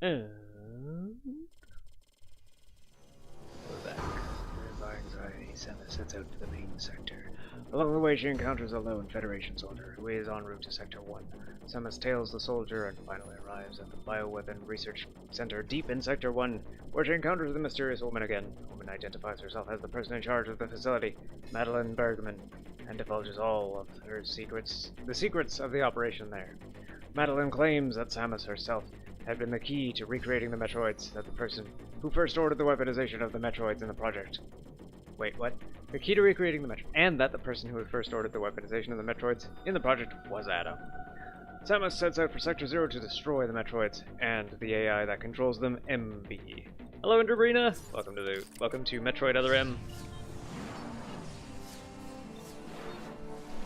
We're back. Driven by anxiety, Samus sets out to the main sector. Along the way, she encounters a lone Federation soldier who is en route to Sector 1. Samus tails the soldier and finally arrives at the Bioweapon Research Center deep in Sector 1, where she encounters the mysterious woman again. The woman identifies herself as the person in charge of the facility, Madeline Bergman, and divulges all of her secrets, the secrets of the operation there. Madeline claims that Samus herself had been the key to recreating the Metroids, that the person who first ordered the weaponization of the Metroids in the project. Wait, what? The key to recreating the Metroids, and that the person who had first ordered the weaponization of the Metroids in the project was Adam. Samus sets out for Sector 0 to destroy the Metroids, and the AI that controls them, MB. Hello, Enderbrina! Welcome to Metroid Other M.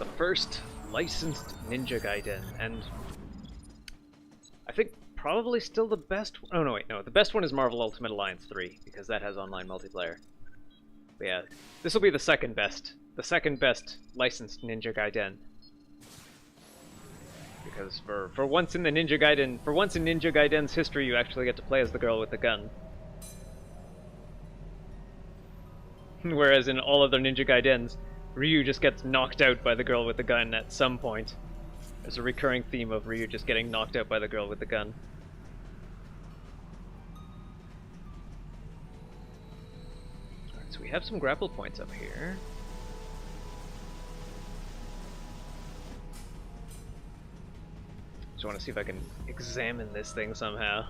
The first licensed Ninja Gaiden, and I think probably still the best. Oh no, wait, no. The best one is Marvel Ultimate Alliance 3 because that has online multiplayer. But yeah, this will be the second best licensed Ninja Gaiden. Because for once in Ninja Gaiden's history, you actually get to play as the girl with the gun. Whereas in all other Ninja Gaidens, Ryu just gets knocked out by the girl with the gun at some point. There's a recurring theme of Ryu just getting knocked out by the girl with the gun. Alright, so we have some grapple points up here. Just want to see if I can examine this thing somehow.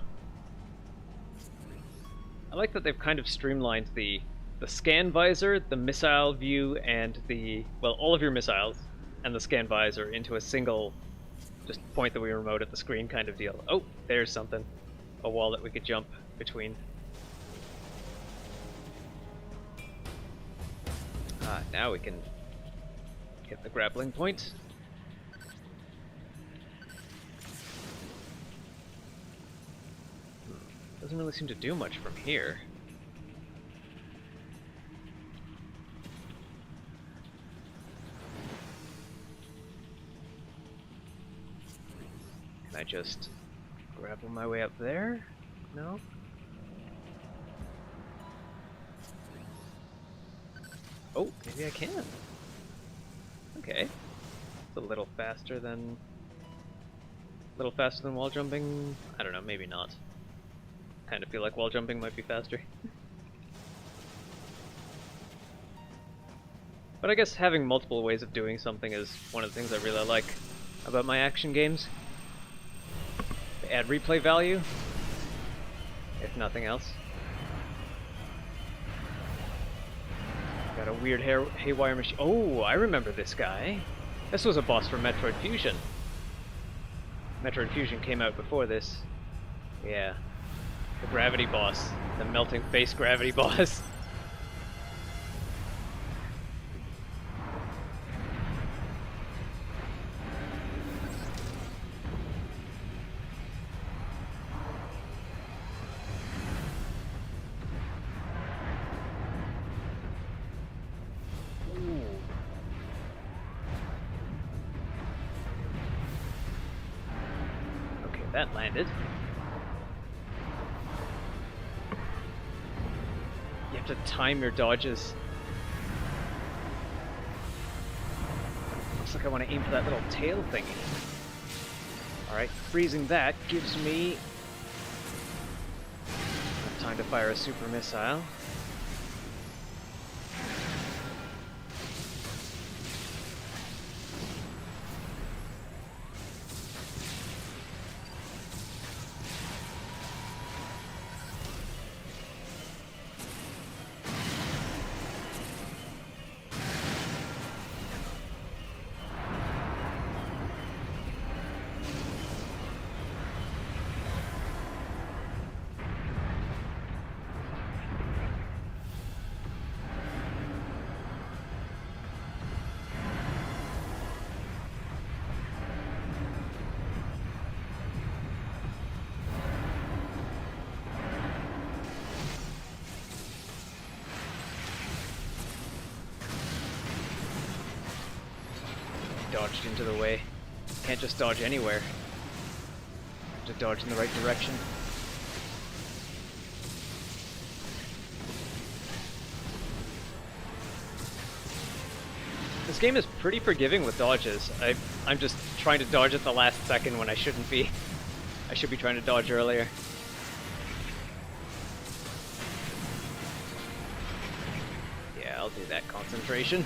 I like that they've kind of streamlined the scan visor, the missile view, and all of your missiles, and the scan visor into a single just point that we remote at the screen kind of deal. Oh, there's something. A wall that we could jump between. Ah, now we can hit the grappling point. Doesn't really seem to do much from here. Can I just grapple my way up there? No? Oh, maybe I can. Okay. It's a little faster than wall jumping. I don't know, maybe not. Kind of feel like wall jumping might be faster. But I guess having multiple ways of doing something is one of the things I really like about my action games. They add replay value, if nothing else. Got a weird haywire machine. Oh, I remember this guy. This was a boss from Metroid Fusion. Metroid Fusion came out before this. Yeah. The gravity boss. The melting face gravity boss. That landed. You have to time your dodges. Looks like I want to aim for that little tail thingy. Alright, freezing that gives me enough time to fire a super missile. Dodged into the way. Can't just dodge anywhere. Have to dodge in the right direction. This game is pretty forgiving with dodges. I'm just trying to dodge at the last second when I shouldn't be. I should be trying to dodge earlier. Yeah, I'll do that concentration.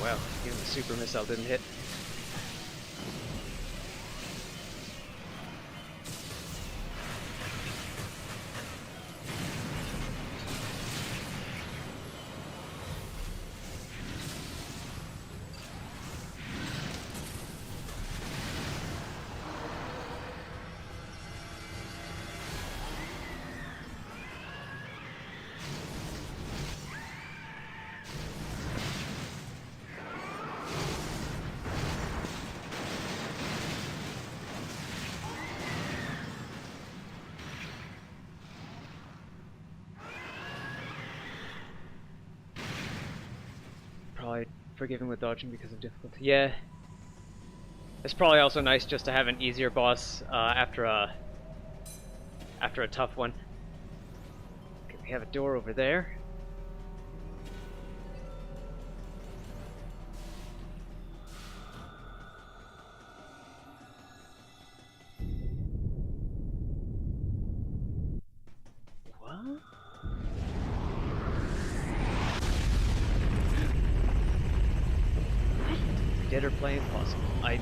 Wow, even the super missile didn't hit. Probably forgiving with dodging because of difficulty. Yeah. It's probably also nice just to have an easier boss after a tough one. Okay, we have a door over there. What? Dead or play impossible. I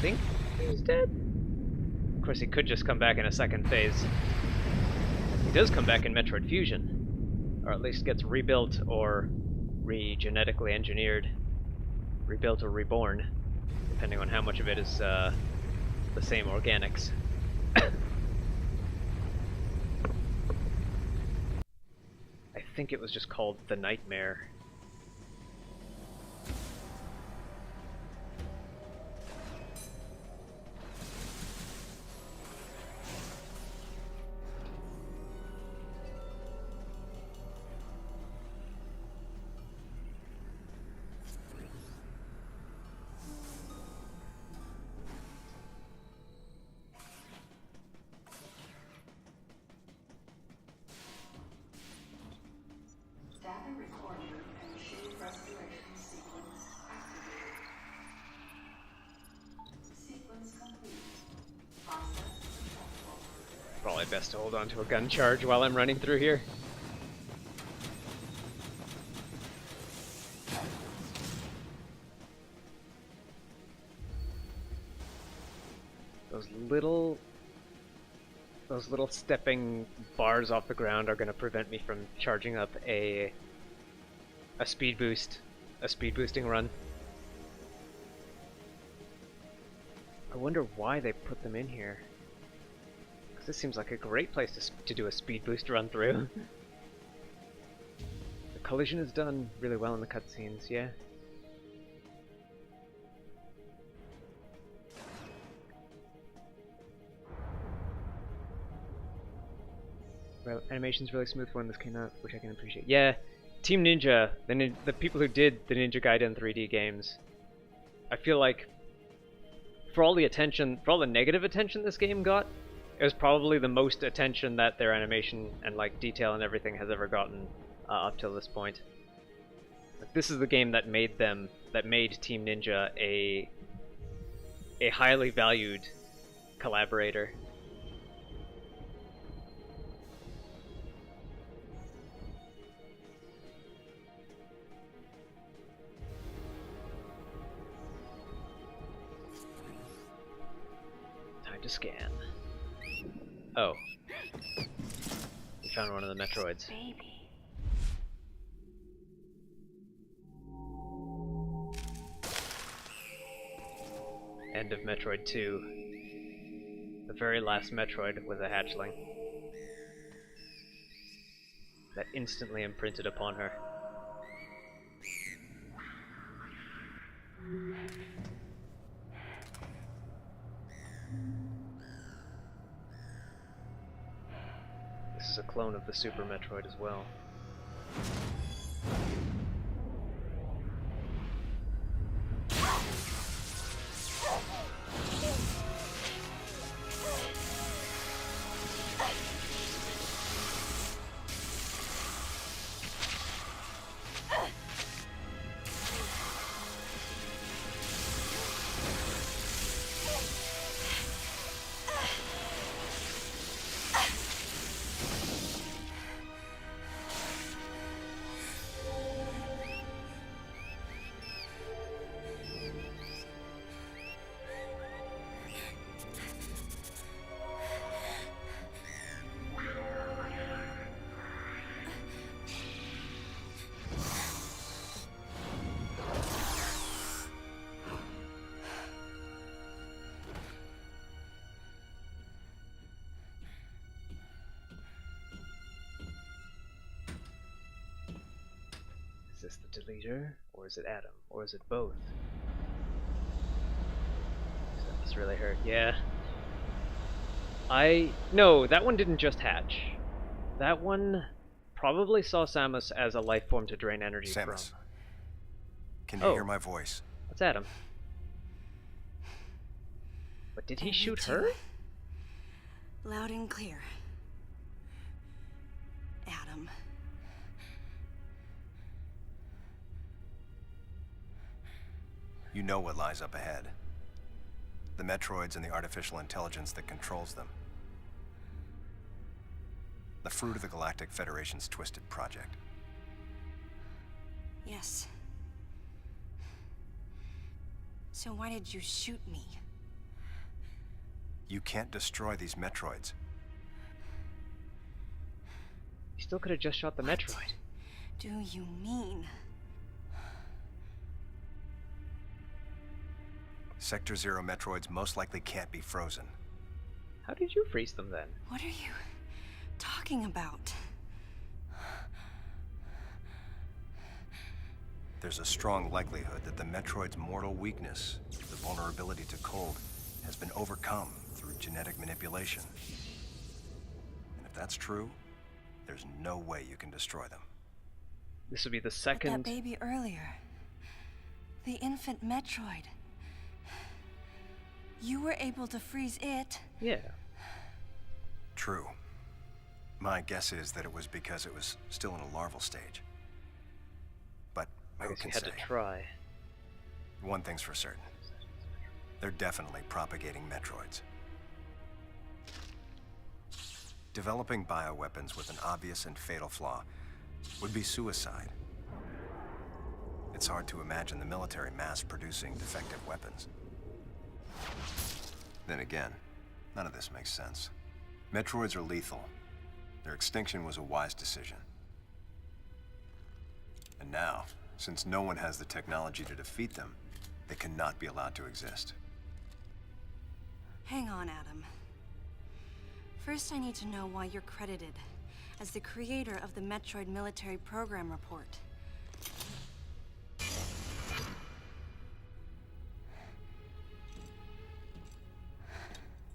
think he's dead. Of course, he could just come back in a second phase. He does come back in Metroid Fusion, or at least gets rebuilt or genetically engineered, rebuilt or reborn, depending on how much of it is the same organics. I think it was just called the Nightmare. Probably best to hold on to a gun charge while I'm running through here. Those little stepping bars off the ground are going to prevent me from charging up a speed boosting run. I wonder why they put them in here. Because this seems like a great place to do a speed boost run through. The collision is done really well in the cutscenes, yeah. Well, animation's really smooth for when this came out, which I can appreciate. Yeah, Team Ninja, the people who did the Ninja Gaiden 3D games, I feel like for all the negative attention this game got, it was probably the most attention that their animation and like detail and everything has ever gotten up till this point. Like, this is the game that made Team Ninja a highly valued collaborator. Time to scan. Oh. We found one of the Metroids. Baby. End of Metroid 2. The very last Metroid was a hatchling that instantly imprinted upon her. This is a clone of the Super Metroid as well. Is this the deleter? Or is it Adam? Or is it both? That must really hurt. Yeah. No, that one didn't just hatch. That one probably saw Samus as a life form to drain energy from. Samus, can you hear my voice? That's Adam. But did he shoot her? Loud and clear. Adam. You know what lies up ahead. The Metroids and the artificial intelligence that controls them. The fruit of the Galactic Federation's twisted project. Yes. So why did you shoot me? You can't destroy these Metroids. He still could have just shot the Metroid. Do you mean? Sector Zero Metroids most likely can't be frozen. How did you freeze them then? What are you talking about? There's a strong likelihood that the Metroid's mortal weakness, the vulnerability to cold, has been overcome through genetic manipulation. And if that's true, there's no way you can destroy them. This would be the But second... that baby earlier. The infant Metroid. You were able to freeze it. Yeah. True. My guess is that it was because it was still in a larval stage. But I who guess can you had say? to try. One thing's for certain. They're definitely propagating Metroids. Developing bioweapons with an obvious and fatal flaw would be suicide. It's hard to imagine the military mass-producing defective weapons. Then again, none of this makes sense. Metroids are lethal. Their extinction was a wise decision. And now, since no one has the technology to defeat them, they cannot be allowed to exist. Hang on, Adam. First, I need to know why you're credited as the creator of the Metroid Military Program Report.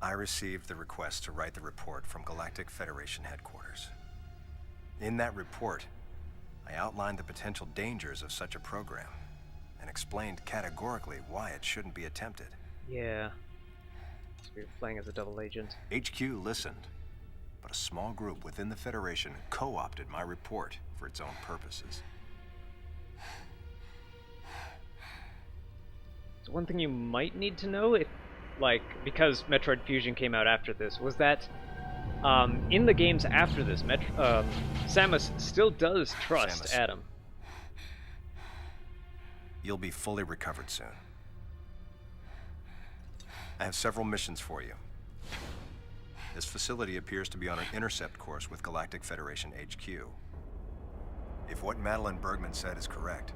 I received the request to write the report from Galactic Federation headquarters. In that report, I outlined the potential dangers of such a program and explained categorically why it shouldn't be attempted. Yeah. So you're playing as a double agent. HQ listened, but a small group within the Federation co-opted my report for its own purposes. So one thing you might need to know, if, like, because Metroid Fusion came out after this, was that in the games after this, Samus still does trust Samus, Adam. you'll be fully recovered soon. I have several missions for you. This facility appears to be on an intercept course with Galactic Federation HQ. If what Madeline Bergman said is correct,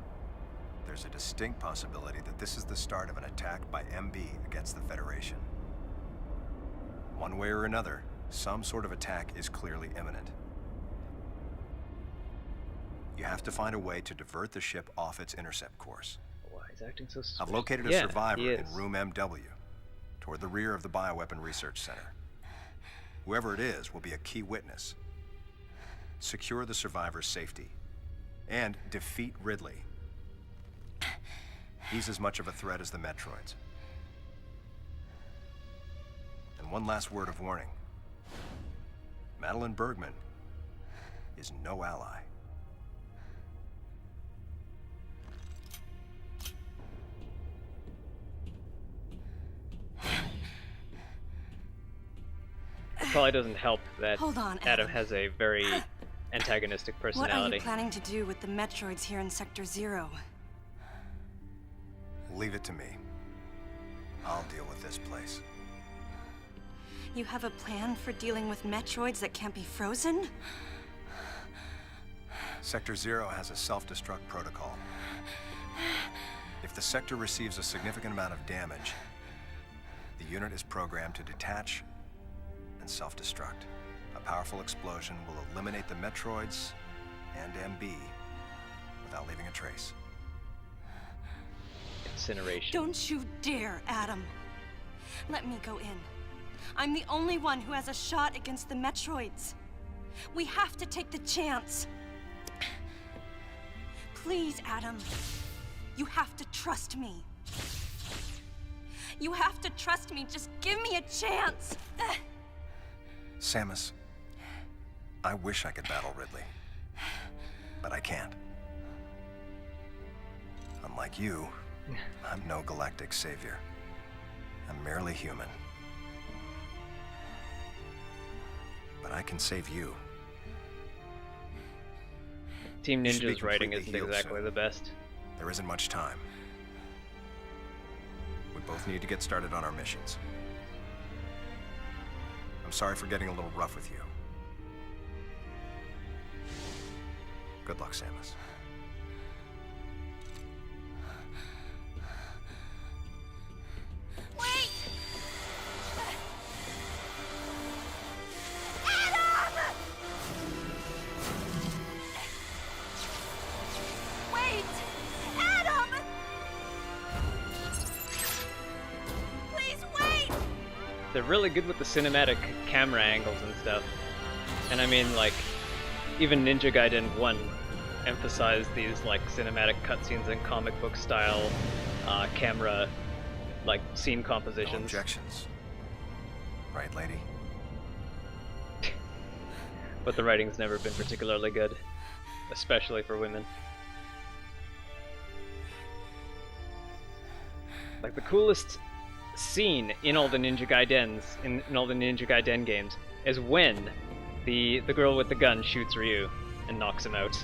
there's a distinct possibility that this is the start of an attack by MB against the Federation. One way or another, some sort of attack is clearly imminent. You have to find a way to divert the ship off its intercept course. Why he's acting so suspicious? I've located a Yeah, survivor he in is. Room MW, toward the rear of the Bioweapon Research Center. Whoever it is will be a key witness. Secure the survivor's safety, and defeat Ridley. He's as much of a threat as the Metroids. And one last word of warning. Madeline Bergman is no ally. It probably doesn't help that Hold on, Adam has a very antagonistic What are personality. you planning to do with the Metroids here in Sector 0? Leave it to me. I'll deal with this place. You have a plan for dealing with Metroids that can't be frozen? Sector 0 has a self-destruct protocol. If the sector receives a significant amount of damage, the unit is programmed to detach and self-destruct. A powerful explosion will eliminate the Metroids and MB without leaving a trace. Incineration. Don't you dare, Adam. Let me go in. I'm the only one who has a shot against the Metroids. We have to take the chance. Please, Adam. You have to trust me. You have to trust me. Just give me a chance. Samus, I wish I could battle Ridley, but I can't. Unlike you, I'm no galactic savior. I'm merely human. But I can save you. Team You should be Ninja's writing completely isn't healed exactly soon. the best. There isn't much time. We both need to get started on our missions. I'm sorry for getting a little rough with you. Good luck, Samus. Wait! Adam! Wait! Adam! Please wait! They're really good with the cinematic camera angles and stuff. And I mean, like, even Ninja Gaiden 1 emphasized these, like, cinematic cutscenes and comic book style camera, like, scene No compositions. objections. Right, lady? But the writing's never been particularly good, especially for women. Like, the coolest scene in all the Ninja Gaidens, in all the Ninja Gaiden games, is when the girl with the gun shoots Ryu and knocks him out.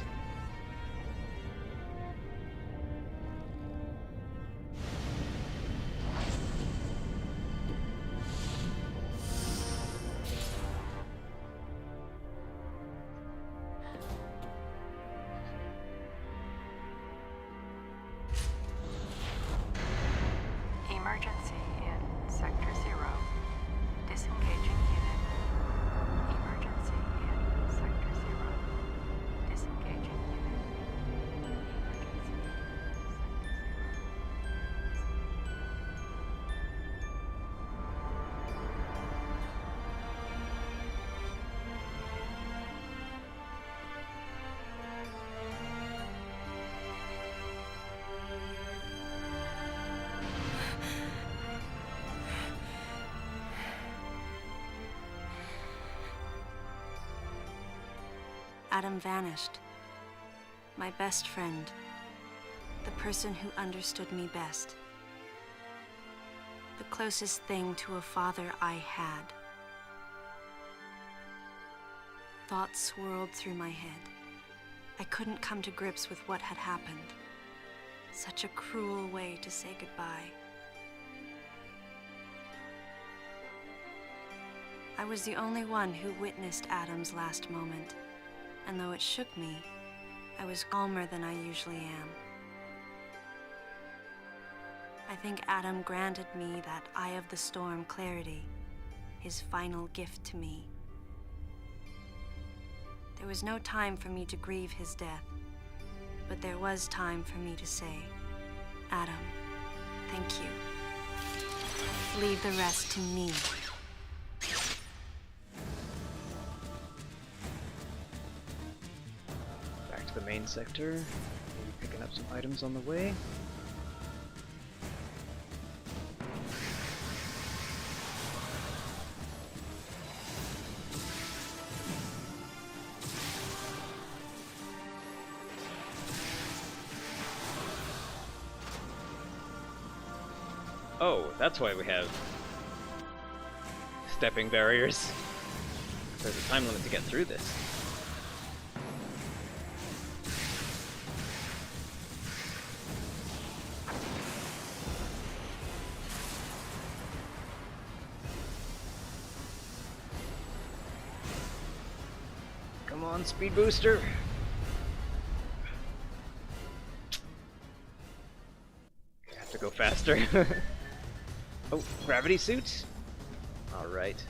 Emergency in Sector 0. Disengaging unit. Emergency in Sector 0. Disengaging Adam vanished. My best friend. The person who understood me best. The closest thing to a father I had. Thoughts swirled through my head. I couldn't come to grips with what had happened. Such a cruel way to say goodbye. I was the only one who witnessed Adam's last moment, and though it shook me, I was calmer than I usually am. I think Adam granted me that Eye of the Storm clarity, his final gift to me. There was no time for me to grieve his death, but there was time for me to say, Adam, thank you. Leave the rest to me. Back to the main sector. Maybe picking up some items on the way. Oh, that's why we have stepping barriers. There's a time limit to get through this. Come on, speed booster. I have to go faster. Oh, gravity suit? Alright.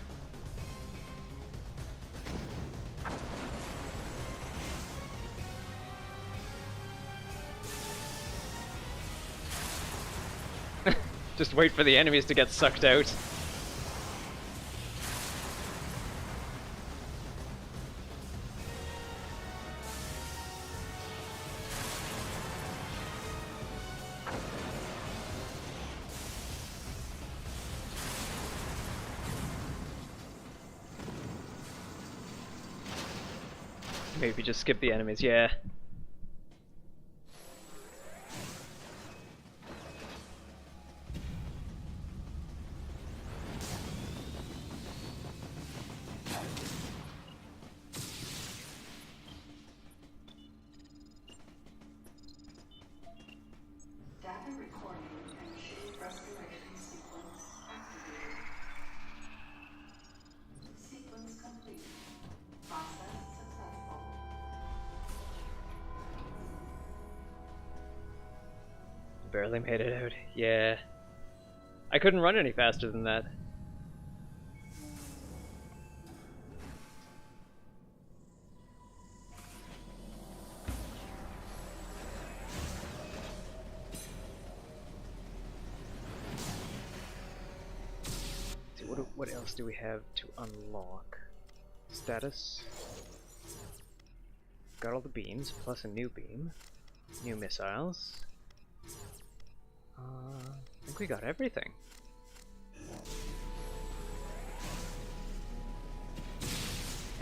Just wait for the enemies to get sucked out. Maybe just skip the enemies, yeah. Data recording and shape restoration sequence activated. Sequence complete. Process successful. Barely made it out. Yeah. I couldn't run any faster than that. See, what else do we have to unlock? Status. Got all the beams, plus a new beam. New missiles. I think we got everything.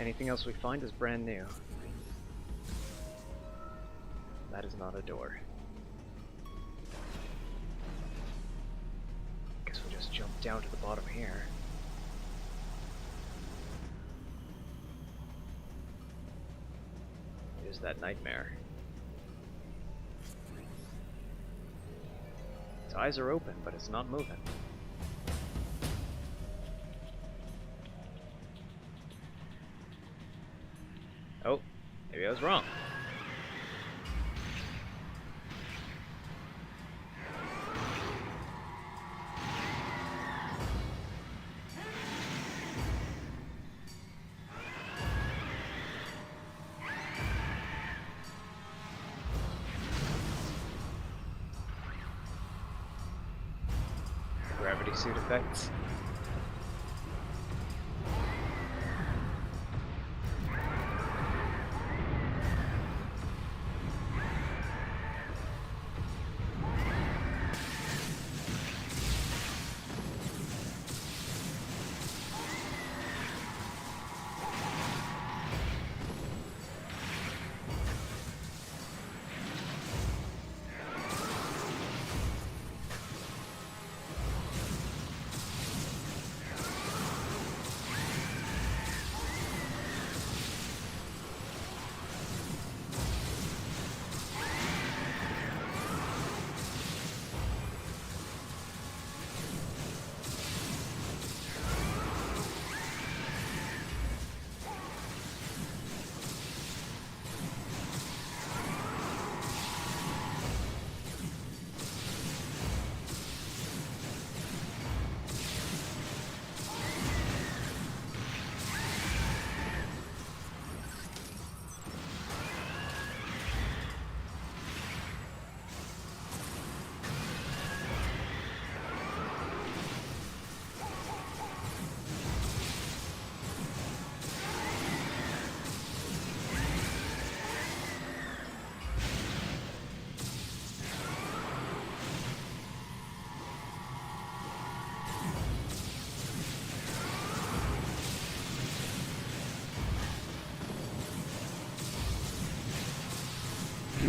Anything else we find is brand new. That is not a door. Guess we'll just jump down to the bottom here. It is that nightmare. Its eyes are open, but it's not moving. Oh, maybe I was wrong. Gravity suit effects.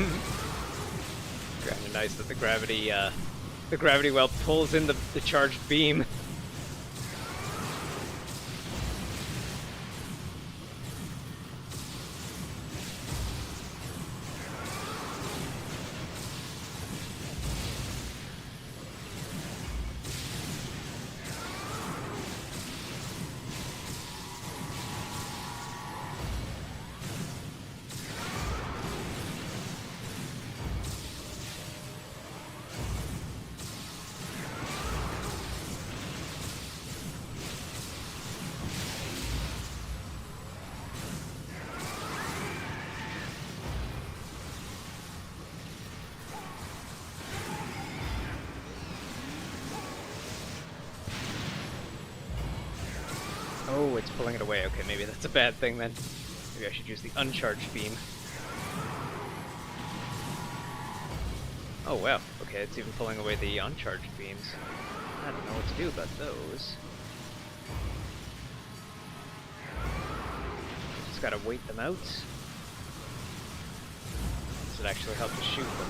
Kind of nice that the gravity well pulls in the charged beam. Oh, it's pulling it away. Okay, maybe that's a bad thing then. Maybe I should use the uncharged beam. Oh wow, okay, it's even pulling away the uncharged beams. I don't know what to do about those. Just gotta wait them out. Does it actually help to shoot them?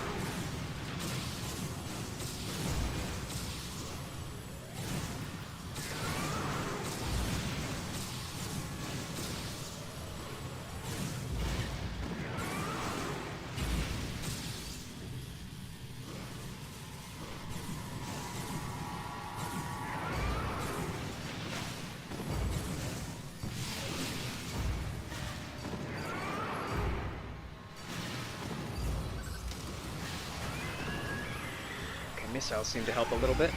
Missiles seem to help a little bit.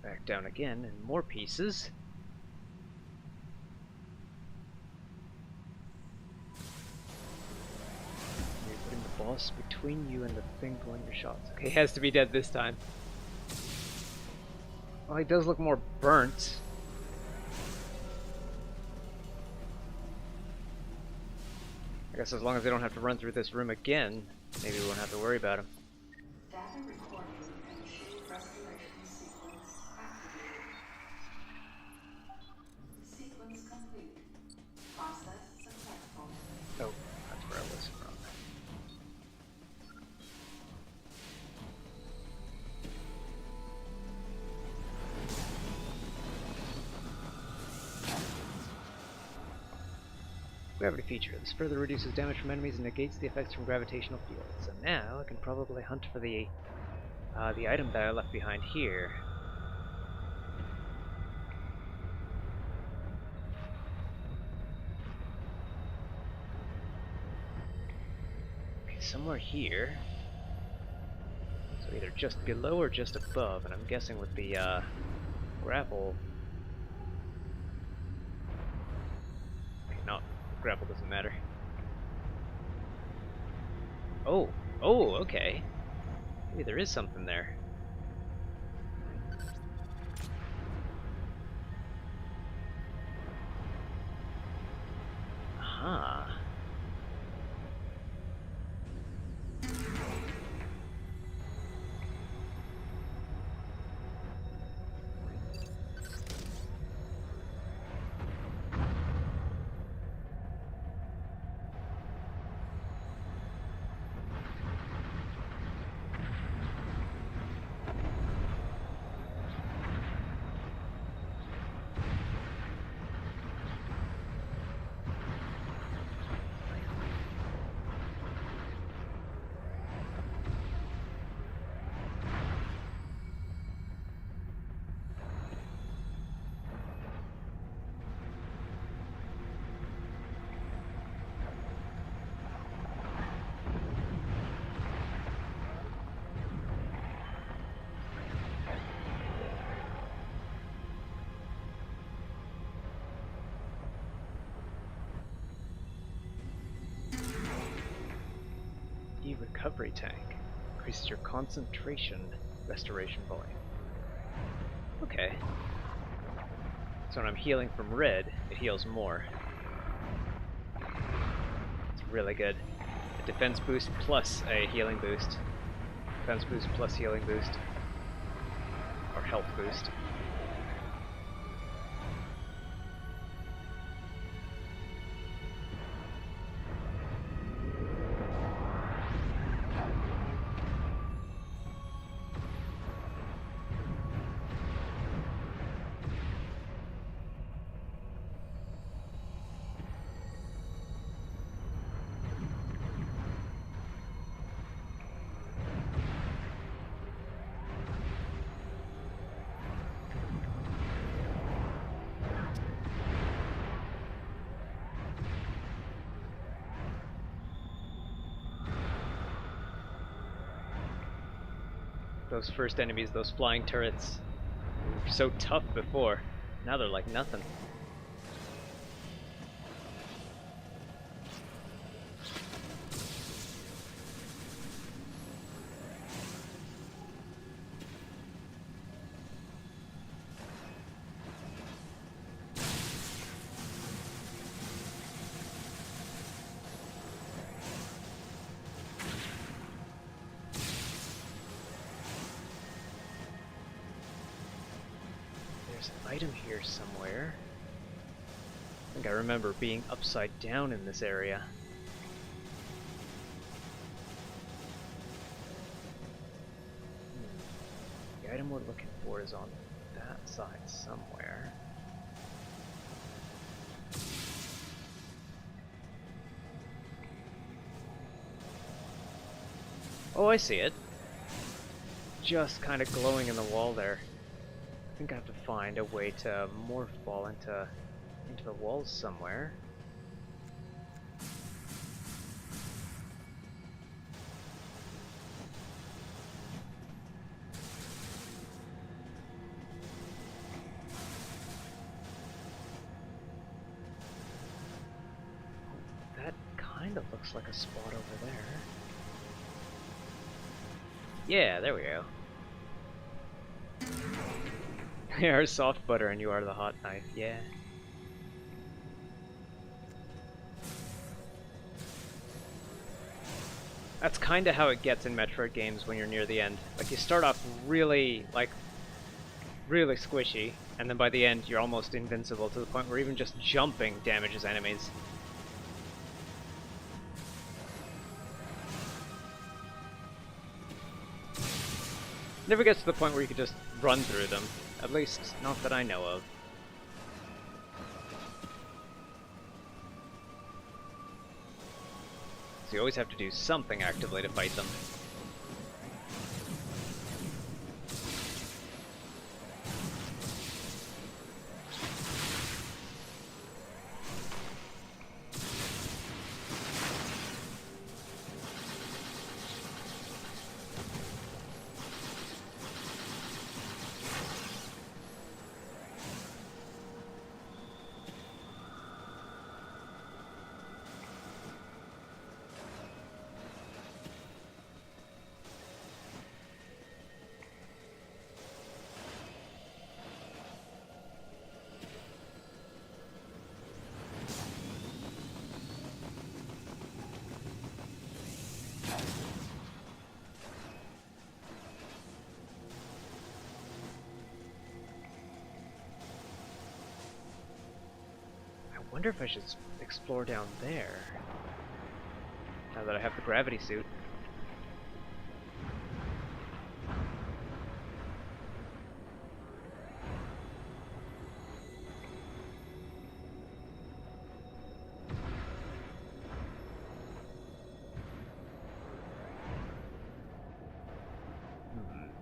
Back down again, and more pieces. You're putting the boss between you and the thing pulling your shots. Okay, he has to be dead this time. Well, he does look more burnt. I guess as long as they don't have to run through this room again, maybe we won't have to worry about him. Data recording and shield restoration sequence activated. Sequence complete. Process successful. Oh, that's where I was wrong. Gravity feature. This further reduces damage from enemies and negates the effects from gravitational fields. So now I can probably hunt for the item that I left behind here. Okay, somewhere here. So either just below or just above, and I'm guessing with the grapple. Okay, no, grapple doesn't matter. Oh, oh, okay. Maybe there is something there. Aha. Recovery tank increases your concentration restoration volume. Okay. So when I'm healing from red, it heals more. It's really good. A defense boost plus a healing boost. Defense boost plus healing boost. Or health boost. Those first enemies, those flying turrets, were so tough before. Now they're like nothing. There's an item here somewhere. I think I remember being upside down in this area. The item we're looking for is on that side somewhere. Oh, I see it. Just kind of glowing in the wall there. I think I have to find a way to morph ball into the walls somewhere. That kind of looks like a spot over there. Yeah, there we go. They are soft butter and you are the hot knife, yeah. That's kinda how it gets in Metroid games when you're near the end. Like, you start off really squishy, and then by the end you're almost invincible to the point where even just jumping damages enemies. Never gets to the point where you could just run through them. At least, not that I know of. So you always have to do something actively to fight them. wonder if I should explore down there. Now that I have the gravity suit.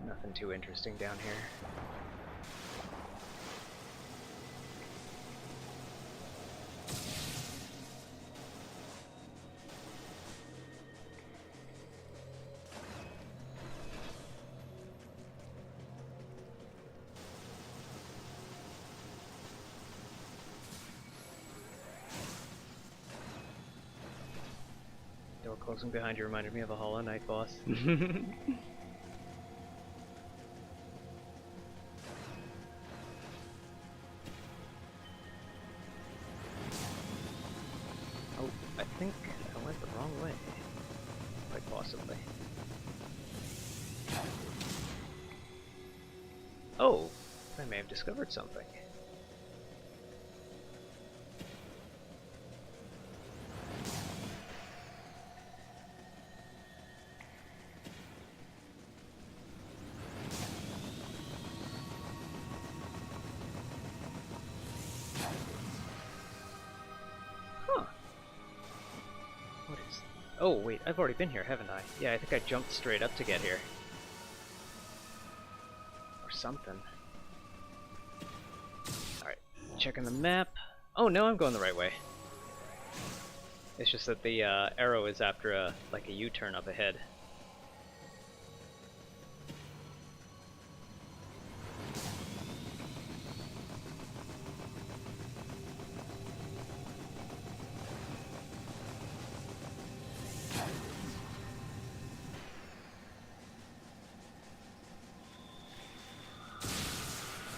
Nothing too interesting down here. Door closing behind you reminded me of a Hollow Knight boss. Oh, I think I went the wrong way. Quite possibly. Oh, I may have discovered something. Oh, wait, I've already been here, haven't I? Yeah, I think I jumped straight up to get here. Or something. Alright, checking the map. Oh, no, I'm going the right way. It's just that the arrow is after a U-turn up ahead.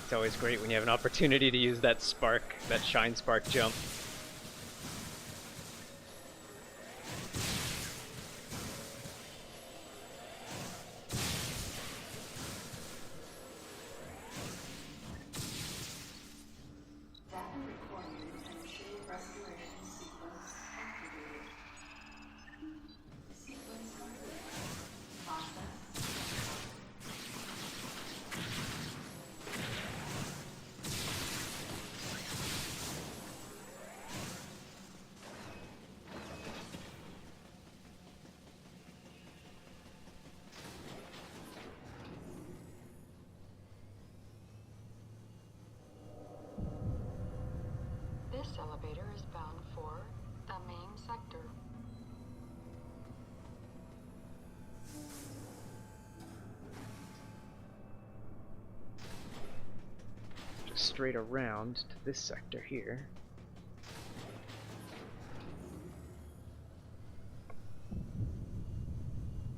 It's always great when you have an opportunity to use that spark, that shine spark jump. Data recording and shield restoration sequence activated. Sequence complete. Process This elevator is bound for the main sector. Just straight around to this sector here.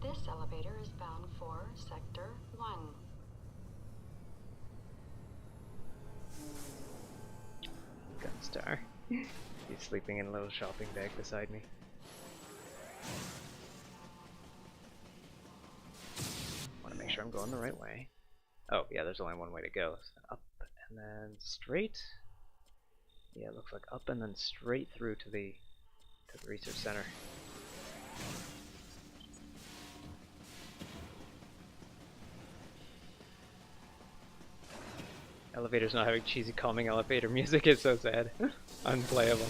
This elevator is bound for Sector 1. Gunstar. He's sleeping in a little shopping bag beside me. Want to make sure I'm going the right way. Oh, yeah, there's only one way to go. So up and then straight. Yeah, it looks like up and then straight through to the research center. Elevators not having cheesy calming elevator music is so sad. Unplayable.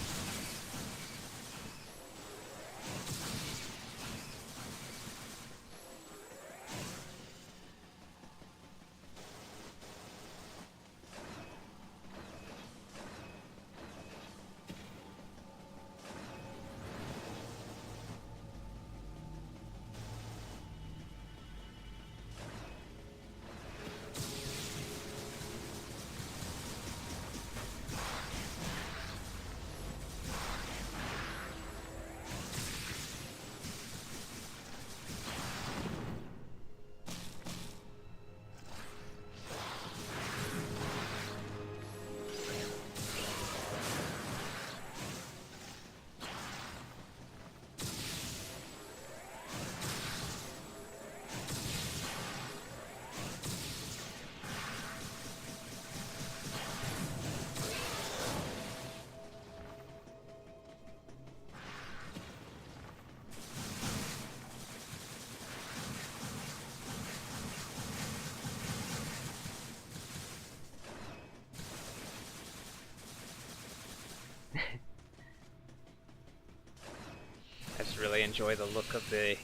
really enjoy the look of the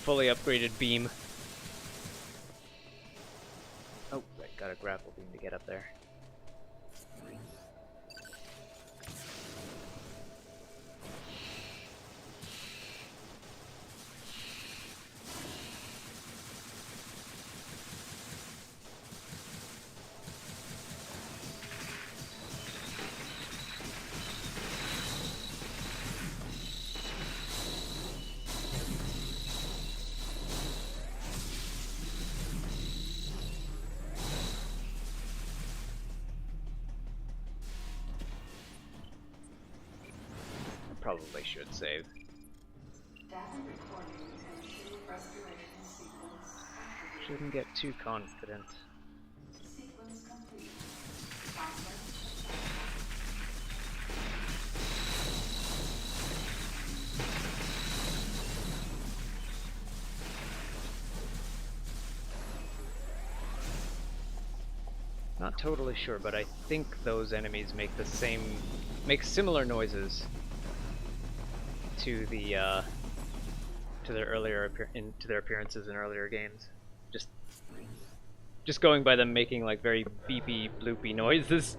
fully upgraded beam. Oh, I got a grapple beam to get up there. Probably should save. Data recording and shield restoration sequence activated. Shouldn't get too confident. Sequence complete. Process. Not totally sure, but I think those enemies make similar noises to their appearances in earlier games. Just going by them making like very beepy bloopy noises.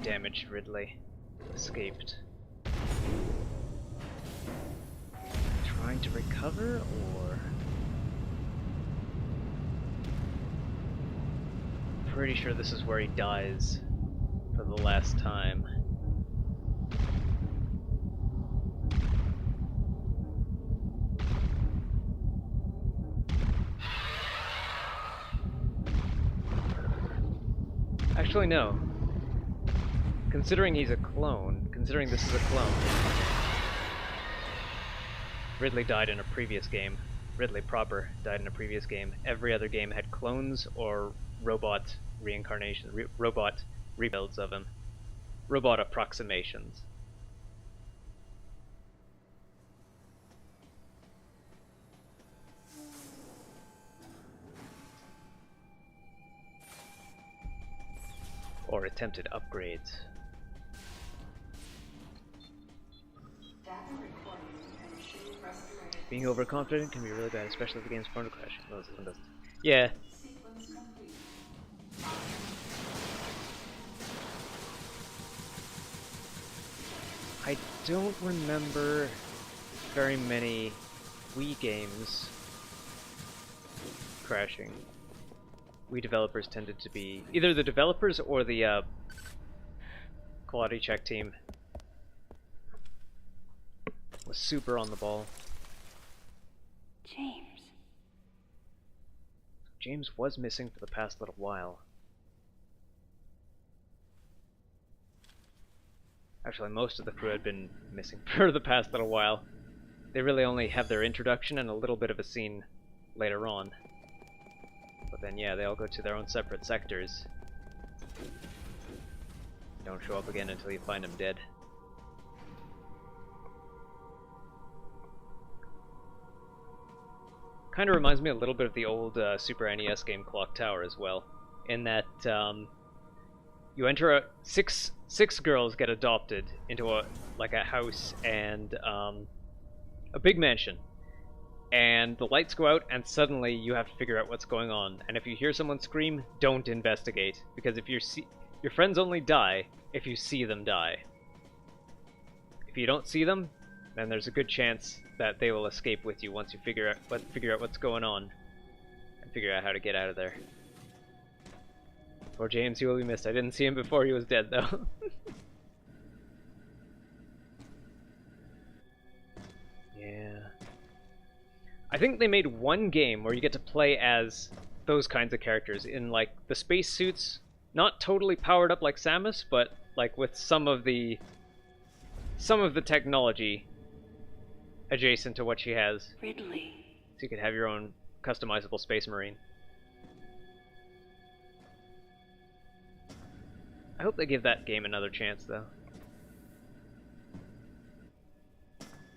Damaged Ridley escaped. Trying to recover, or pretty sure this is where he dies for the last time. Actually, no. Considering this is a clone, Ridley died in a previous game. Ridley proper died in a previous game. Every other game had clones or robot reincarnations, robot rebuilds of him. Robot approximations. Or attempted upgrades. Data recording and shield restoration. Being overconfident can be really bad, especially if the game's prone to crash. Yeah. Sequence complete. I don't remember very many Wii games crashing. Wii developers tended to be either the developers or the quality check team was super on the ball. James was missing for the past little while. Actually, most of the crew had been missing for the past little while. They really only have their introduction and a little bit of a scene later on. But then, yeah, they all go to their own separate sectors. Don't show up again until you find them dead. Kind of reminds me a little bit of the old Super NES game Clock Tower as well, in that you enter six girls get adopted into a house and a big mansion, and the lights go out and suddenly you have to figure out what's going on. And if you hear someone scream, don't investigate, because if your friends only die if you see them die. If you don't see them, then there's a good chance that they will escape with you once you figure out what's going on and figure out how to get out of there. Poor James, he will be missed. I didn't see him before he was dead, though. Yeah. I think they made one game where you get to play as those kinds of characters in, like, the spacesuits, not totally powered up like Samus, but, like, with some of the technology adjacent to what she has. Ridley. So you could have your own customizable Space Marine. I hope they give that game another chance, though.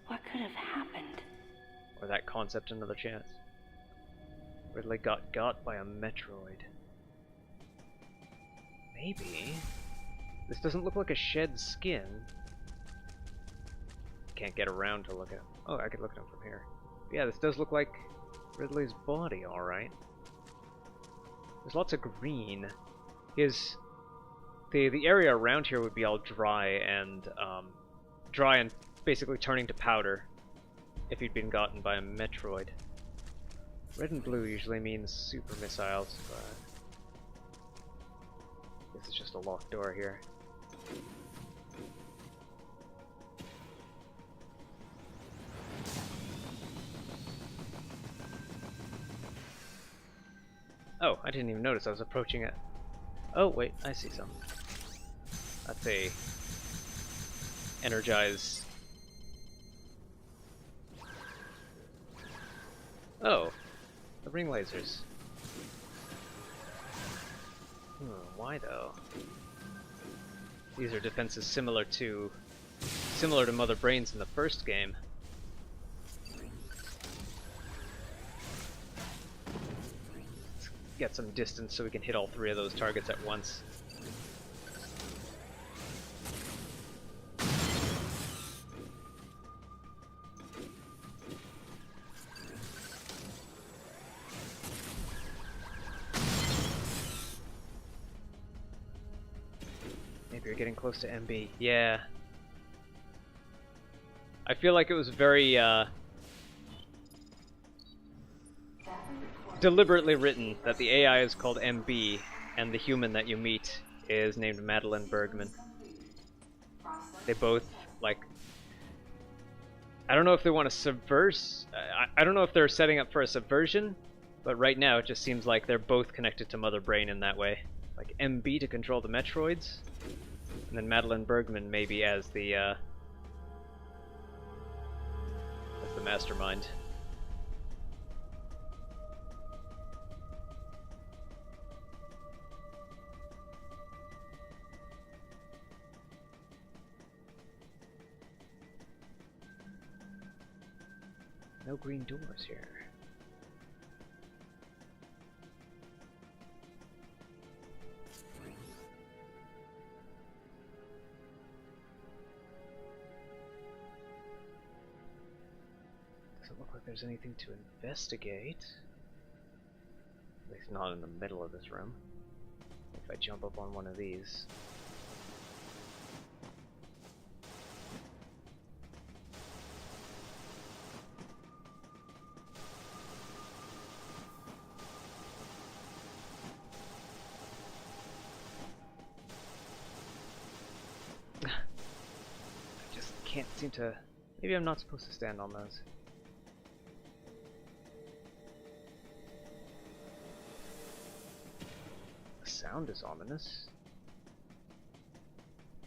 What could have happened? Or that concept another chance. Ridley got by a Metroid. Maybe. This doesn't look like a shed skin. Can't get around to look at. Oh, I could look at him from here. But yeah, this does look like Ridley's body, alright. There's lots of green. The area around here would be all dry and basically turning to powder if he'd been gotten by a Metroid. Red and blue usually means super missiles, but this is just a locked door here. Oh, I didn't even notice I was approaching it. Oh, wait, I see some. That's a energize. Oh, the ring lasers. Why though? These are defenses similar to Mother Brain's in the first game. Let's get some distance so we can hit all three of those targets at once. Maybe you're getting close to MB. Yeah. I feel like it was very deliberately written that the AI is called MB and the human that you meet is named Madeline Bergman. They both, like, I don't know if they want to subverse, I don't know if they're setting up for a subversion, but right now it just seems like they're both connected to Mother Brain in that way. Like MB to control the Metroids, and then Madeline Bergman maybe as the mastermind. No green doors here. Doesn't look like there's anything to investigate. At least not in the middle of this room. If I jump up on one of these. Can't seem to. Maybe I'm not supposed to stand on those. The sound is ominous.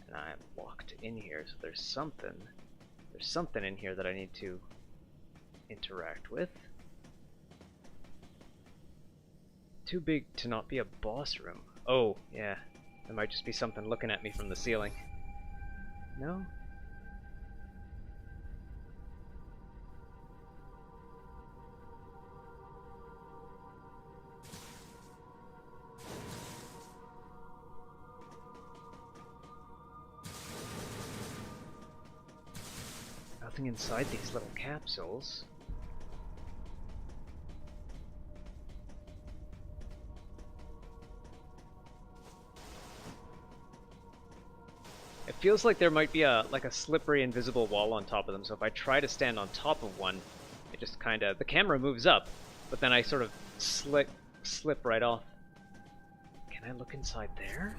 And I'm locked in here, so there's something. There's something in here that I need to interact with. Too big to not be a boss room. Oh, yeah. There might just be something looking at me from the ceiling. No? Nothing inside these little capsules. It feels like there might be a slippery invisible wall on top of them, so if I try to stand on top of one, it just kinda, the camera moves up, but then I sort of slip right off. Can I look inside there?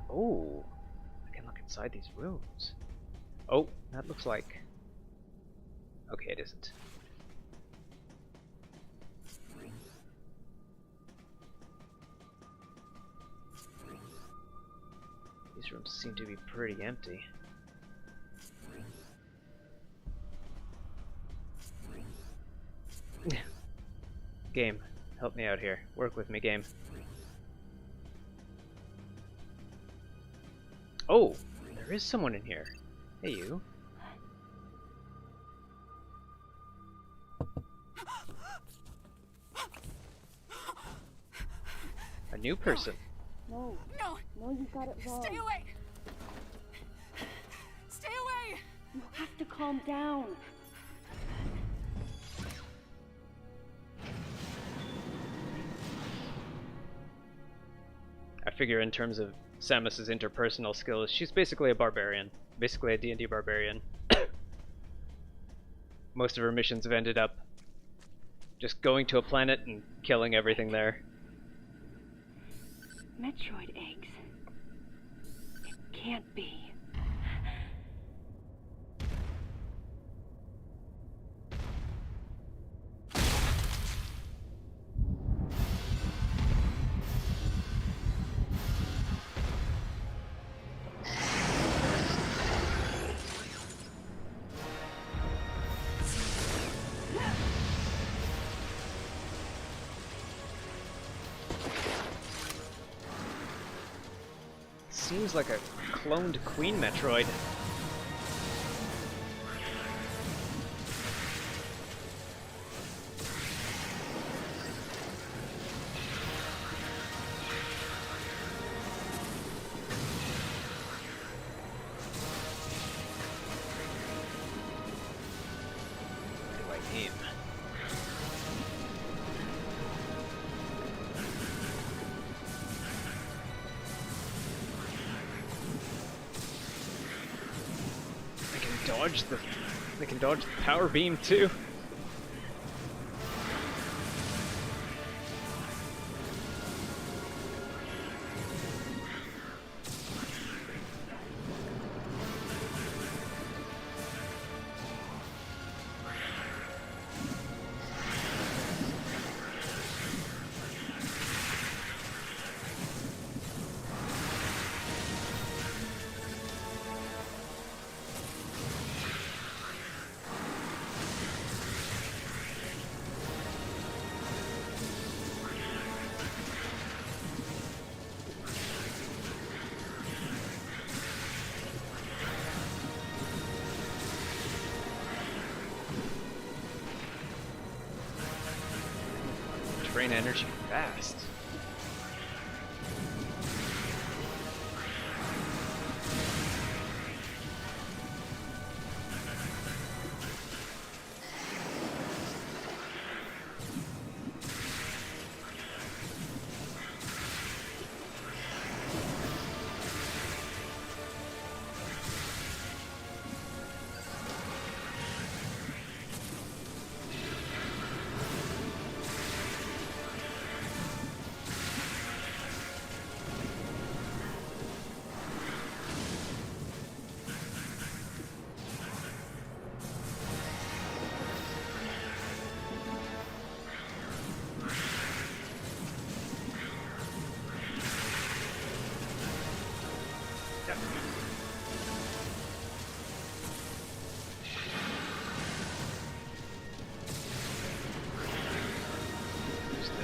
Oh, I can look inside these rooms. Oh, that looks like... Okay, it isn't. These rooms seem to be pretty empty. Game, help me out here. Work with me, game. Oh, there is someone in here. Hey, you. A new person. No. No! No, you got it wrong. Stay away! Stay away! You have to calm down. I figure in terms of Samus's interpersonal skills, she's basically a barbarian. Basically a D&D barbarian. Most of her missions have ended up just going to a planet and killing everything there. Metroid eggs. It can't be. Seems like a cloned Queen Metroid. How do I aim? They can dodge the power beam too. Drain energy fast.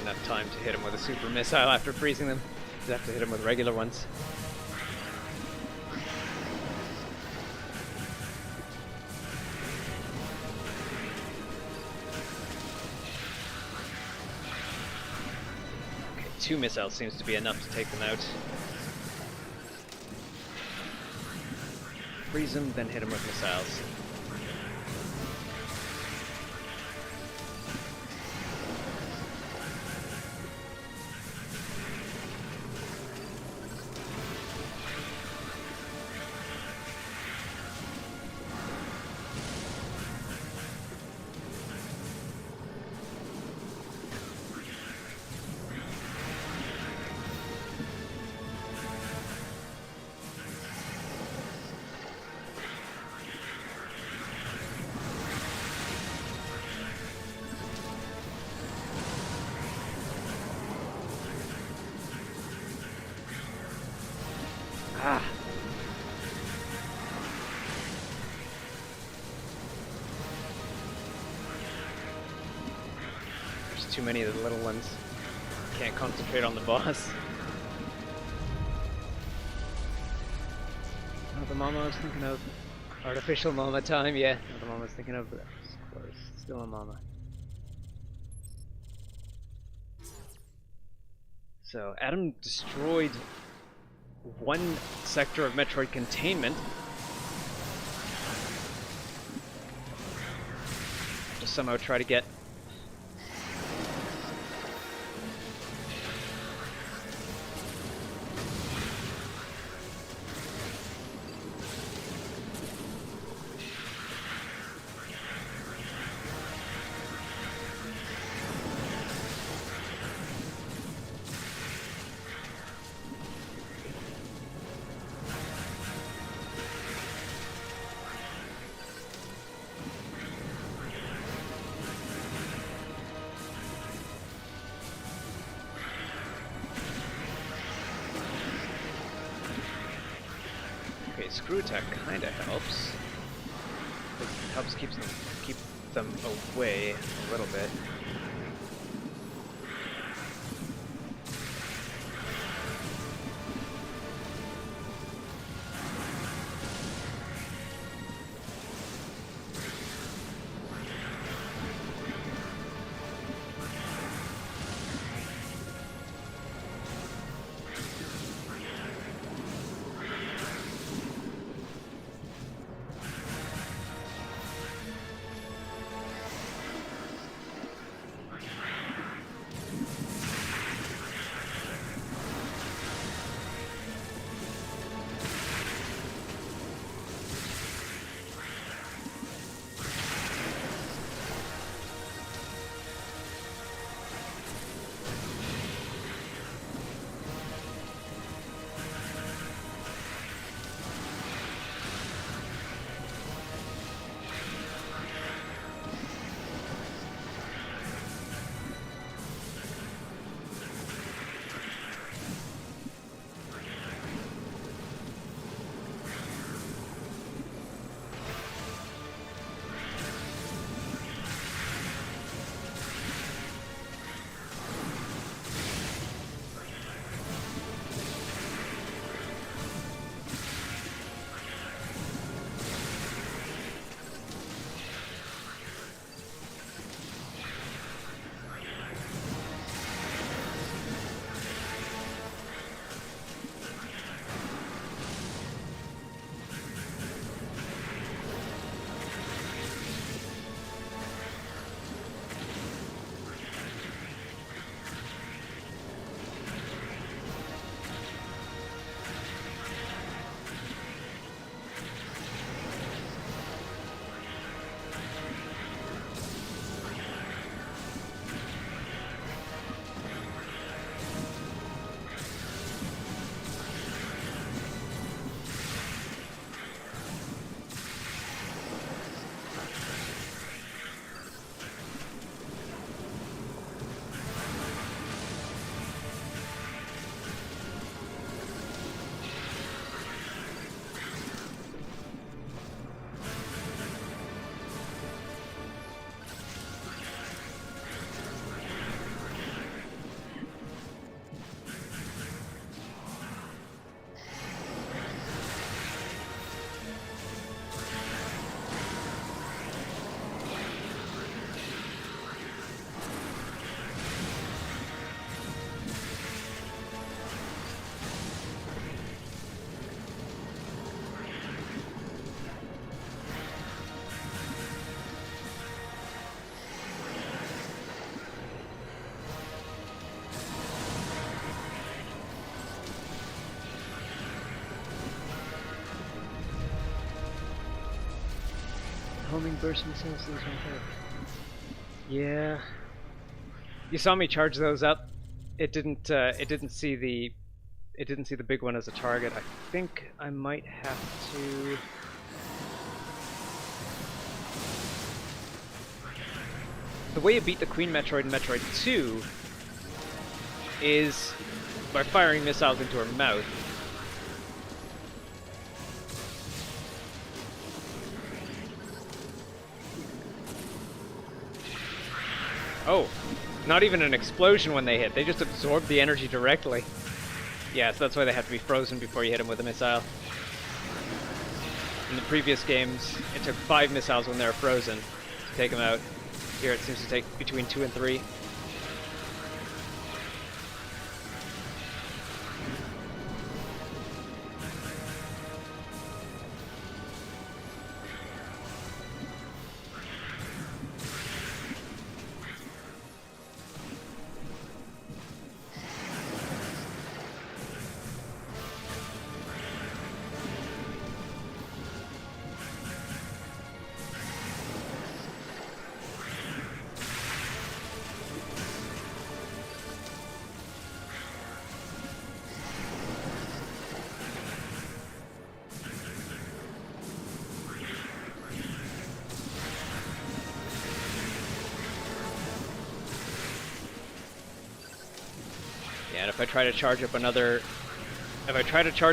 Enough time to hit him with a super missile after freezing them. You have to hit him with regular ones. Okay, 2 missiles seems to be enough to take them out. Freeze them, then hit him with missiles. Ah. There's too many of the little ones. Can't concentrate on the boss. Not the mama I was thinking of. Artificial mama time, yeah. Not the mama I was thinking of, but of course, still a mama. So Adam destroyed one sector of Metroid containment. To somehow try to get screw attack kind of helps. It helps keep them away a little bit. Homing burst missiles, those right there. Yeah. You saw me charge those up. It didn't see the big one as a target. I think I might have to the way you beat the Queen Metroid in Metroid 2 is by firing missiles into her mouth. Oh, not even an explosion when they hit. They just absorb the energy directly. Yeah, so that's why they have to be frozen before you hit them with a missile. In the previous games, it took 5 missiles when they were frozen to take them out. Here it seems to take between 2 and 3. And if I try to charge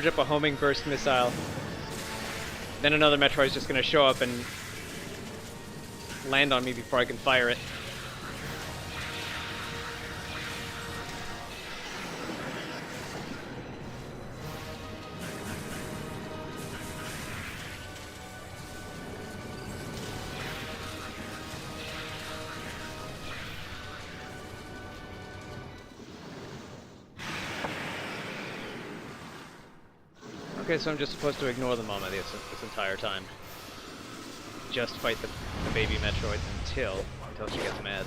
up a homing burst missile, then another Metroid's just gonna show up and land on me before I can fire it. Okay, so I'm just supposed to ignore the Mama this entire time. Just fight the baby Metroid until she gets mad.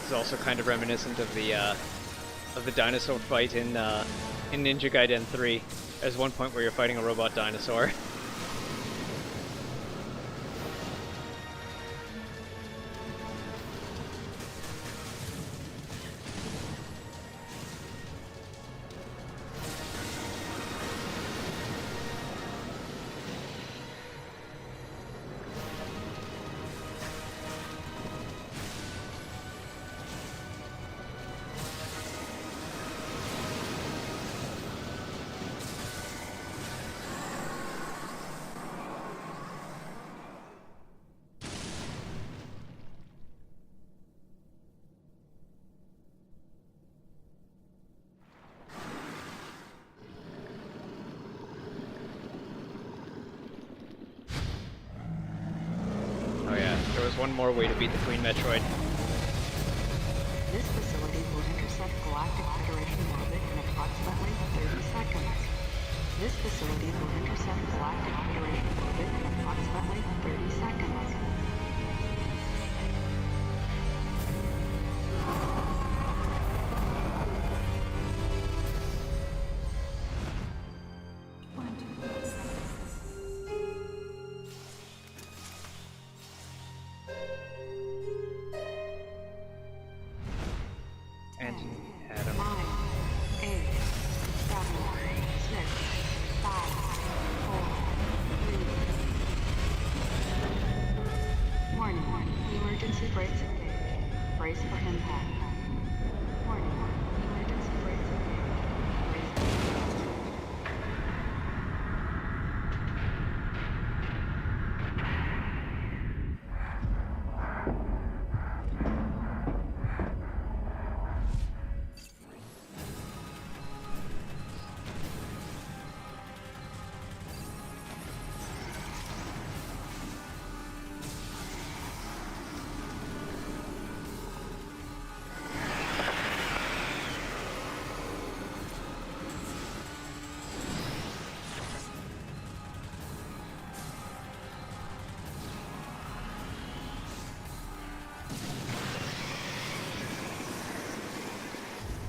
Is also kind of reminiscent of the dinosaur fight in Ninja Gaiden 3. There's one point where you're fighting a robot dinosaur. One more way to beat the Queen Metroid. This facility will intersect Galactic Federation orbit in approximately 30 seconds. This facility will intersect Galactic Federation orbit in approximately 30 seconds.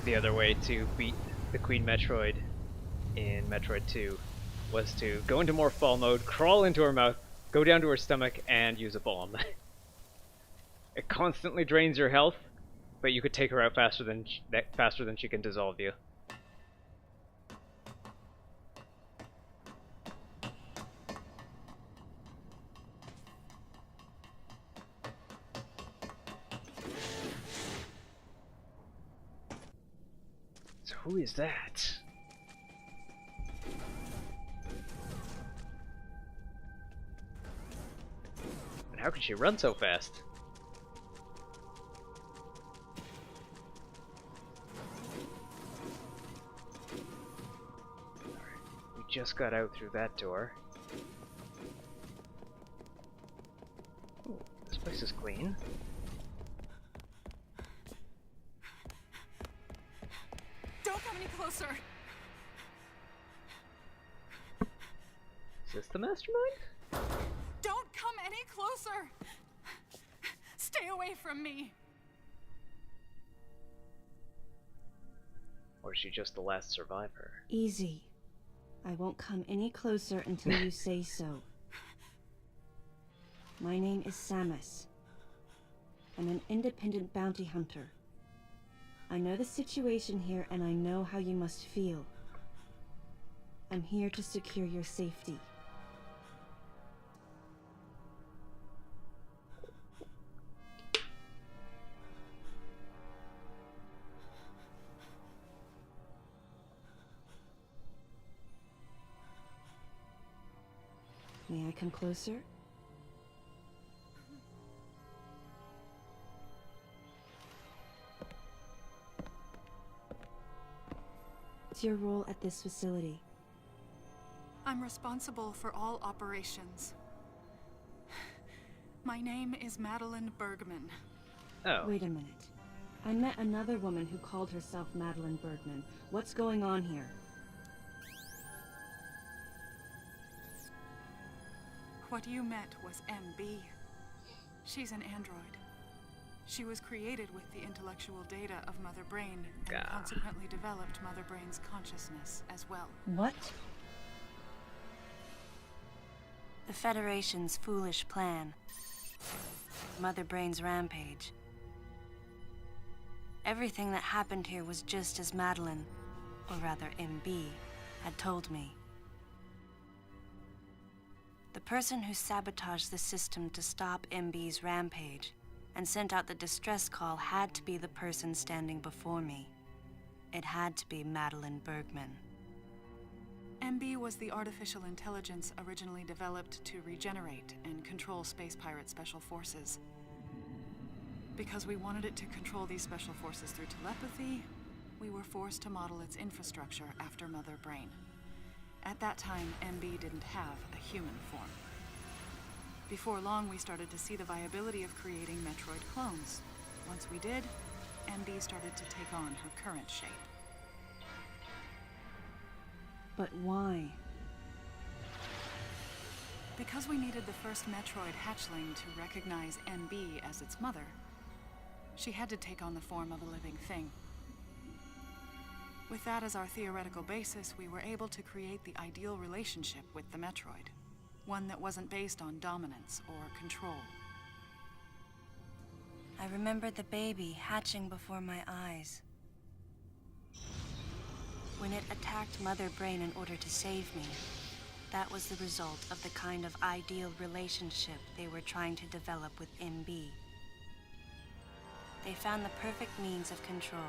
The other way to beat the Queen Metroid in Metroid 2 was to go into Morphball mode, crawl into her mouth, go down to her stomach, and use a bomb. It constantly drains your health, but you could take her out faster than she can dissolve you. So who is that? how could she run so fast? Alright, we just got out through that door. Ooh, this place is clean. Don't come any closer! Is this the mastermind? Don't come any closer! Stay away from me! Or is she just the last survivor? Easy. I won't come any closer until you say so. My name is Samus. I'm an independent bounty hunter. I know the situation here and I know how you must feel. I'm here to secure your safety. May I come closer? What's your role at this facility? I'm responsible for all operations. My name is Madeline Bergman. Oh. Wait a minute. I met another woman who called herself Madeline Bergman. What's going on here? What you met was MB. She's an android. She was created with the intellectual data of Mother Brain and consequently developed Mother Brain's consciousness as well. What? The Federation's foolish plan. Mother Brain's rampage. Everything that happened here was just as Madeline, or rather MB, had told me. The person who sabotaged the system to stop MB's rampage and sent out the distress call had to be the person standing before me. It had to be Madeline Bergman. MB was the artificial intelligence originally developed to regenerate and control space pirate special forces. Because we wanted it to control these special forces through telepathy, we were forced to model its infrastructure after Mother Brain. At that time, MB didn't have a human form. Before long, we started to see the viability of creating Metroid clones. Once we did, MB started to take on her current shape. But why? Because we needed the first Metroid hatchling to recognize MB as its mother, she had to take on the form of a living thing. With that as our theoretical basis, we were able to create the ideal relationship with the Metroid. One that wasn't based on dominance or control. I remember the baby hatching before my eyes. When it attacked Mother Brain in order to save me, that was the result of the kind of ideal relationship they were trying to develop with MB. They found the perfect means of control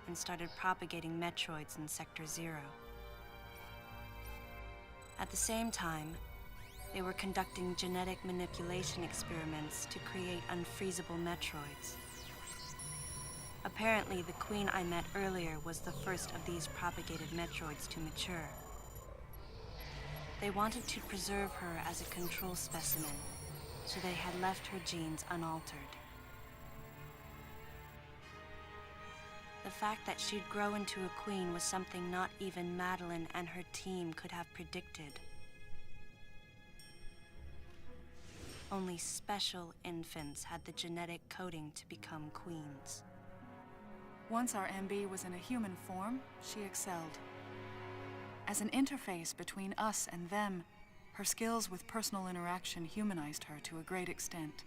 and started propagating Metroids in Sector 0. At the same time, they were conducting genetic manipulation experiments to create unfreezable Metroids. Apparently, the queen I met earlier was the first of these propagated Metroids to mature. They wanted to preserve her as a control specimen, so they had left her genes unaltered. The fact that she'd grow into a queen was something not even Madeline and her team could have predicted. Only special infants had the genetic coding to become queens. Once our MB was in a human form, she excelled. As an interface between us and them, her skills with personal interaction humanized her to a great extent.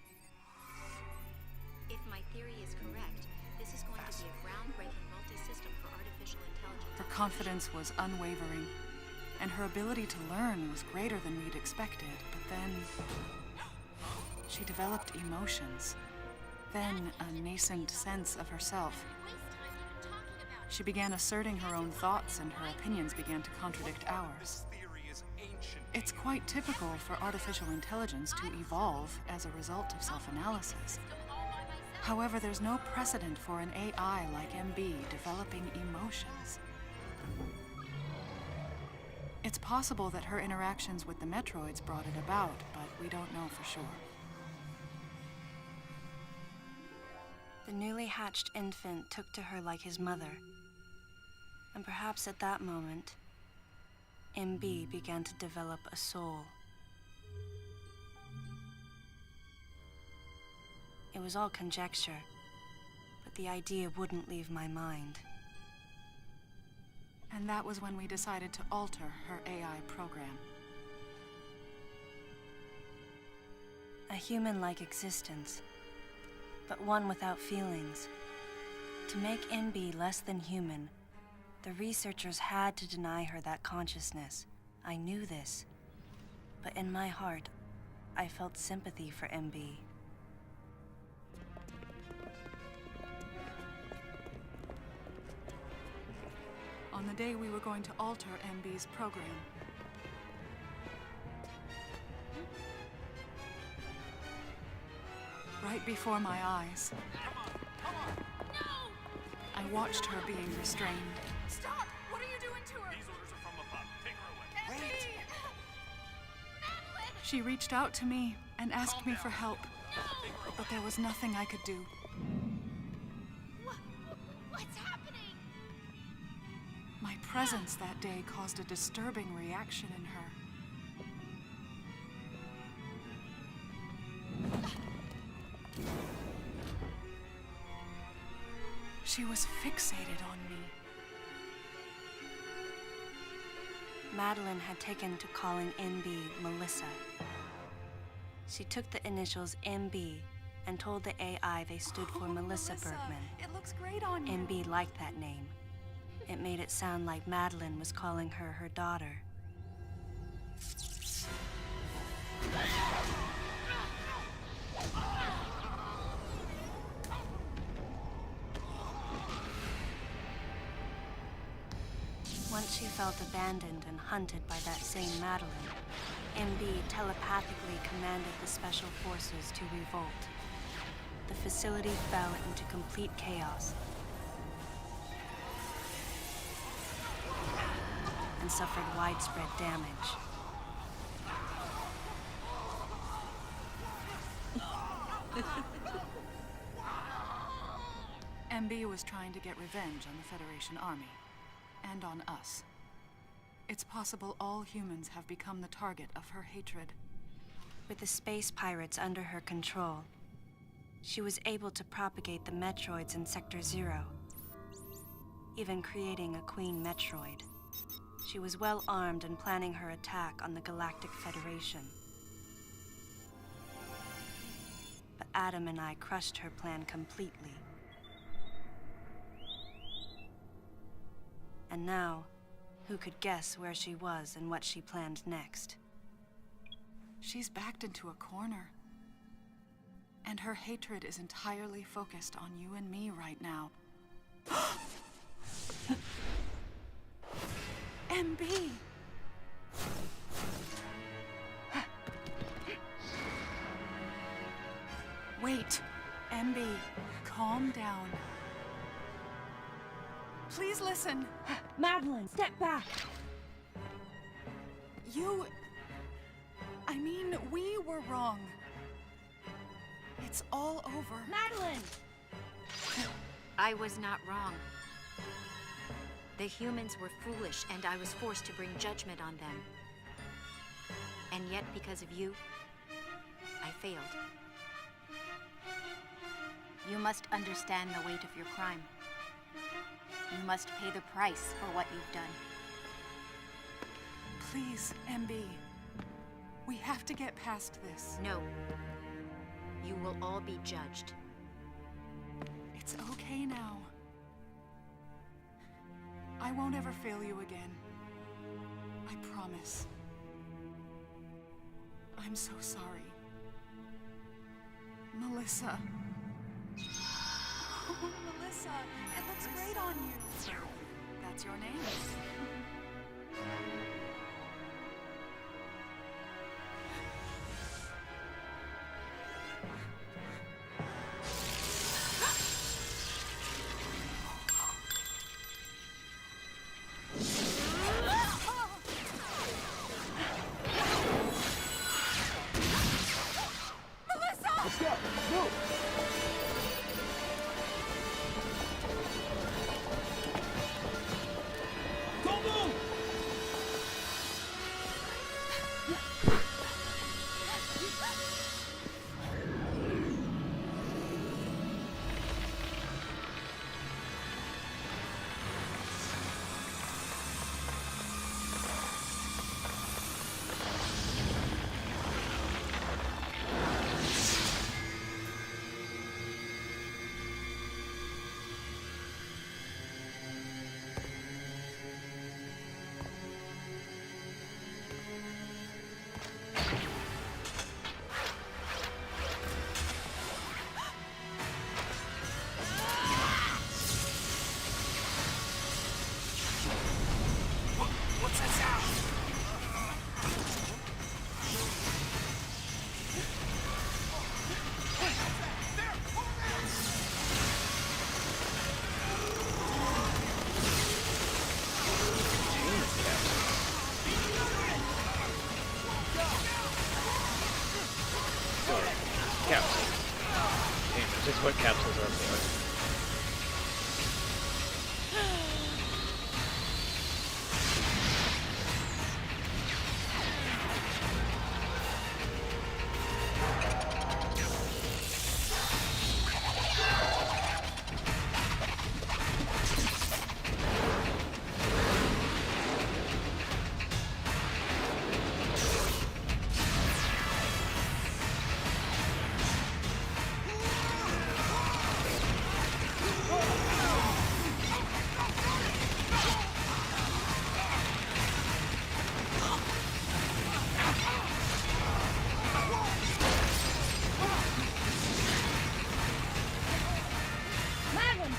If my theory is correct, this is going to be a groundbreaking multi-system for artificial intelligence. Her confidence was unwavering, and her ability to learn was greater than we'd expected, but then she developed emotions, then a nascent sense of herself. She began asserting her own thoughts, and her opinions began to contradict ours. It's quite typical for artificial intelligence to evolve as a result of self-analysis. However, there's no precedent for an AI like MB developing emotions. It's possible that her interactions with the Metroids brought it about, but we don't know for sure. The newly hatched infant took to her like his mother. And perhaps at that moment, MB began to develop a soul. It was all conjecture, but the idea wouldn't leave my mind. And that was when we decided to alter her AI program. A human-like existence, but one without feelings. To make MB less than human, the researchers had to deny her that consciousness. I knew this, but in my heart, I felt sympathy for MB. On the day we were going to alter MB's program, right before my eyes, I watched her being restrained. Stop! What are you doing to her? These orders are from above. Take her away. Wait! She reached out to me and asked me for help, but there was nothing I could do. What's happening? My presence that day caused a disturbing reaction in her. She was fixated on me. Madeline had taken to calling MB Melissa. She took the initials MB and told the AI they stood for Melissa Bergman. It looks great on you. MB liked that name. It made it sound like Madeline was calling her her daughter. Once she felt abandoned and hunted by that same Madeline, MB telepathically commanded the Special Forces to revolt. The facility fell into complete chaos and suffered widespread damage. MB was trying to get revenge on the Federation Army, and on us. It's possible all humans have become the target of her hatred. With the space pirates under her control, she was able to propagate the Metroids in Sector 0, even creating a Queen Metroid. She was well armed and planning her attack on the Galactic Federation. But Adam and I crushed her plan completely. And now, who could guess where she was and what she planned next? She's backed into a corner. And her hatred is entirely focused on you and me right now. MB! Wait, MB, calm down. Please listen. Madeline, step back! We were wrong. It's all over. Madeline! I was not wrong. The humans were foolish, and I was forced to bring judgment on them. And yet, because of you, I failed. You must understand the weight of your crime. You must pay the price for what you've done. Please, MB. We have to get past this. No. You will all be judged. It's okay now. I won't ever fail you again. I promise. I'm so sorry. Melissa. Oh, Melissa, it looks great on you. That's your name. Capsule. Containment is what capsules are for.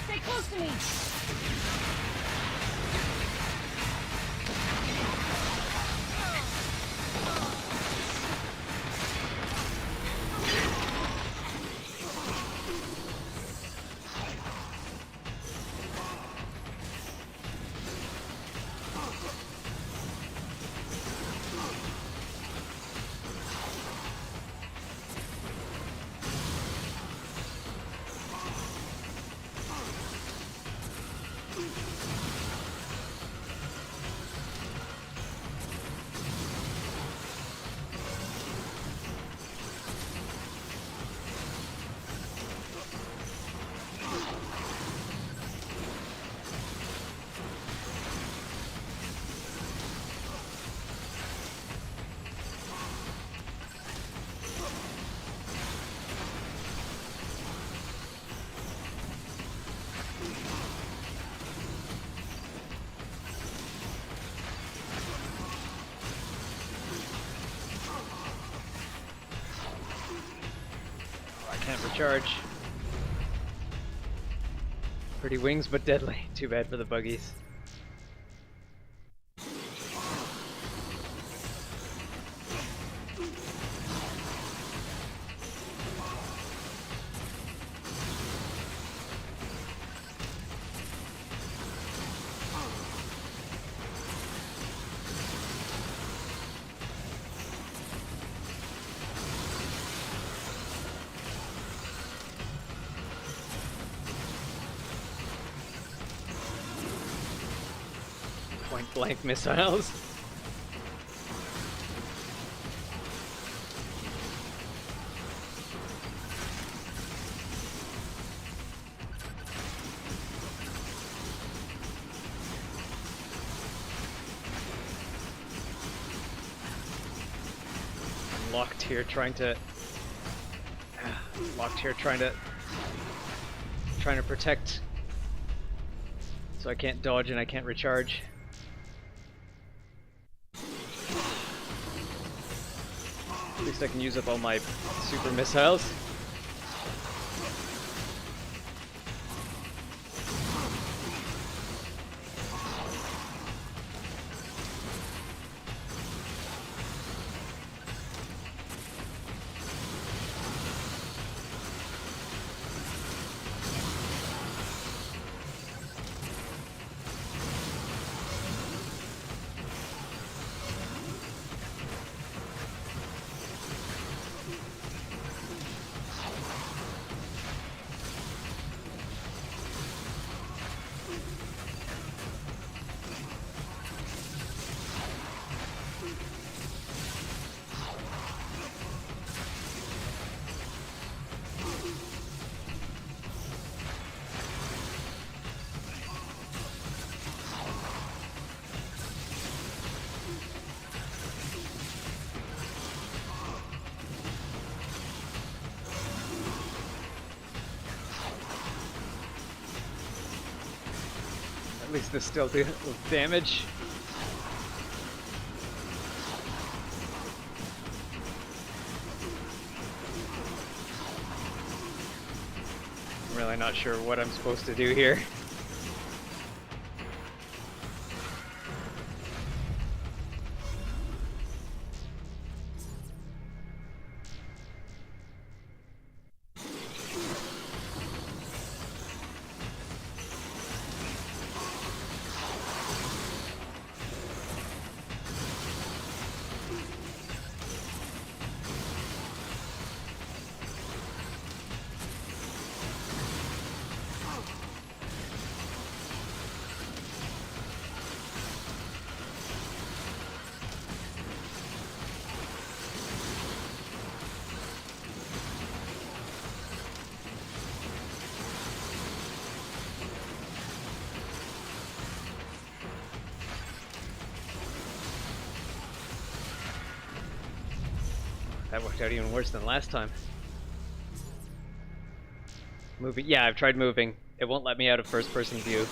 Stay close to me! Can't recharge. Pretty wings, but deadly. Too bad for the buggies. Point blank missiles. I'm locked here trying to protect, so I can't dodge and I can't recharge. At least I can use up all my super missiles. At least this still deals damage. I'm really not sure what I'm supposed to do here. That worked out even worse than last time. Moving, yeah, I've tried moving. It won't let me out of first person view,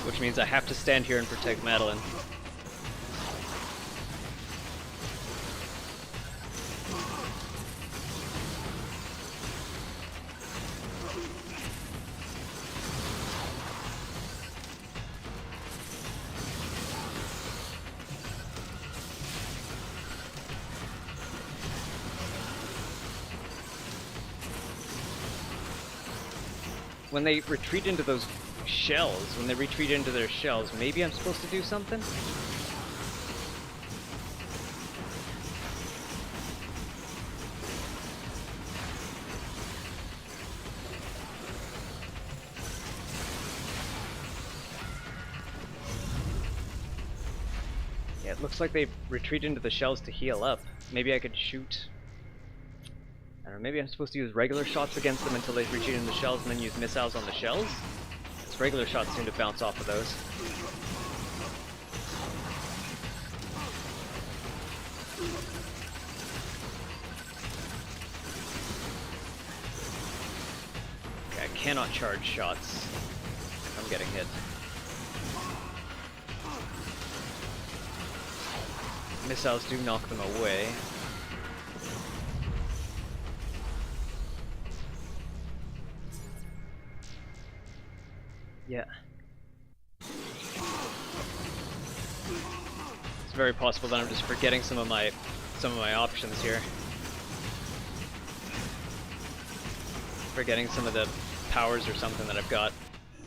which means I have to stand here and protect Madeline. When they retreat into those shells, when they retreat into their shells, maybe I'm supposed to do something? Yeah, it looks like they retreat into the shells to heal up. Maybe I could shoot... I don't know, maybe I'm supposed to use regular shots against them until they retreat in the shells and then use missiles on the shells? Because regular shots seem to bounce off of those. Okay, I cannot charge shots. I'm getting hit. Missiles do knock them away. Yeah. It's very possible that I'm just forgetting some of my options here. Forgetting some of the powers or something that I've got.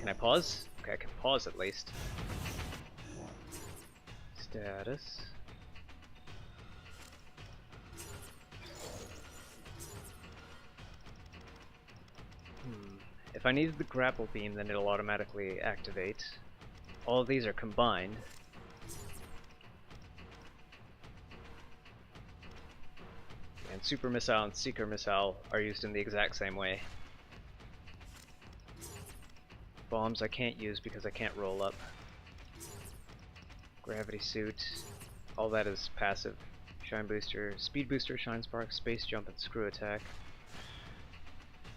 Can I pause? Okay, I can pause at least. Status. If I needed the grapple beam, then it'll automatically activate. All of these are combined. And Super Missile and Seeker Missile are used in the exact same way. Bombs I can't use because I can't roll up. Gravity Suit, all that is passive. Shine Booster, Speed Booster, Shine Spark, Space Jump, and Screw Attack.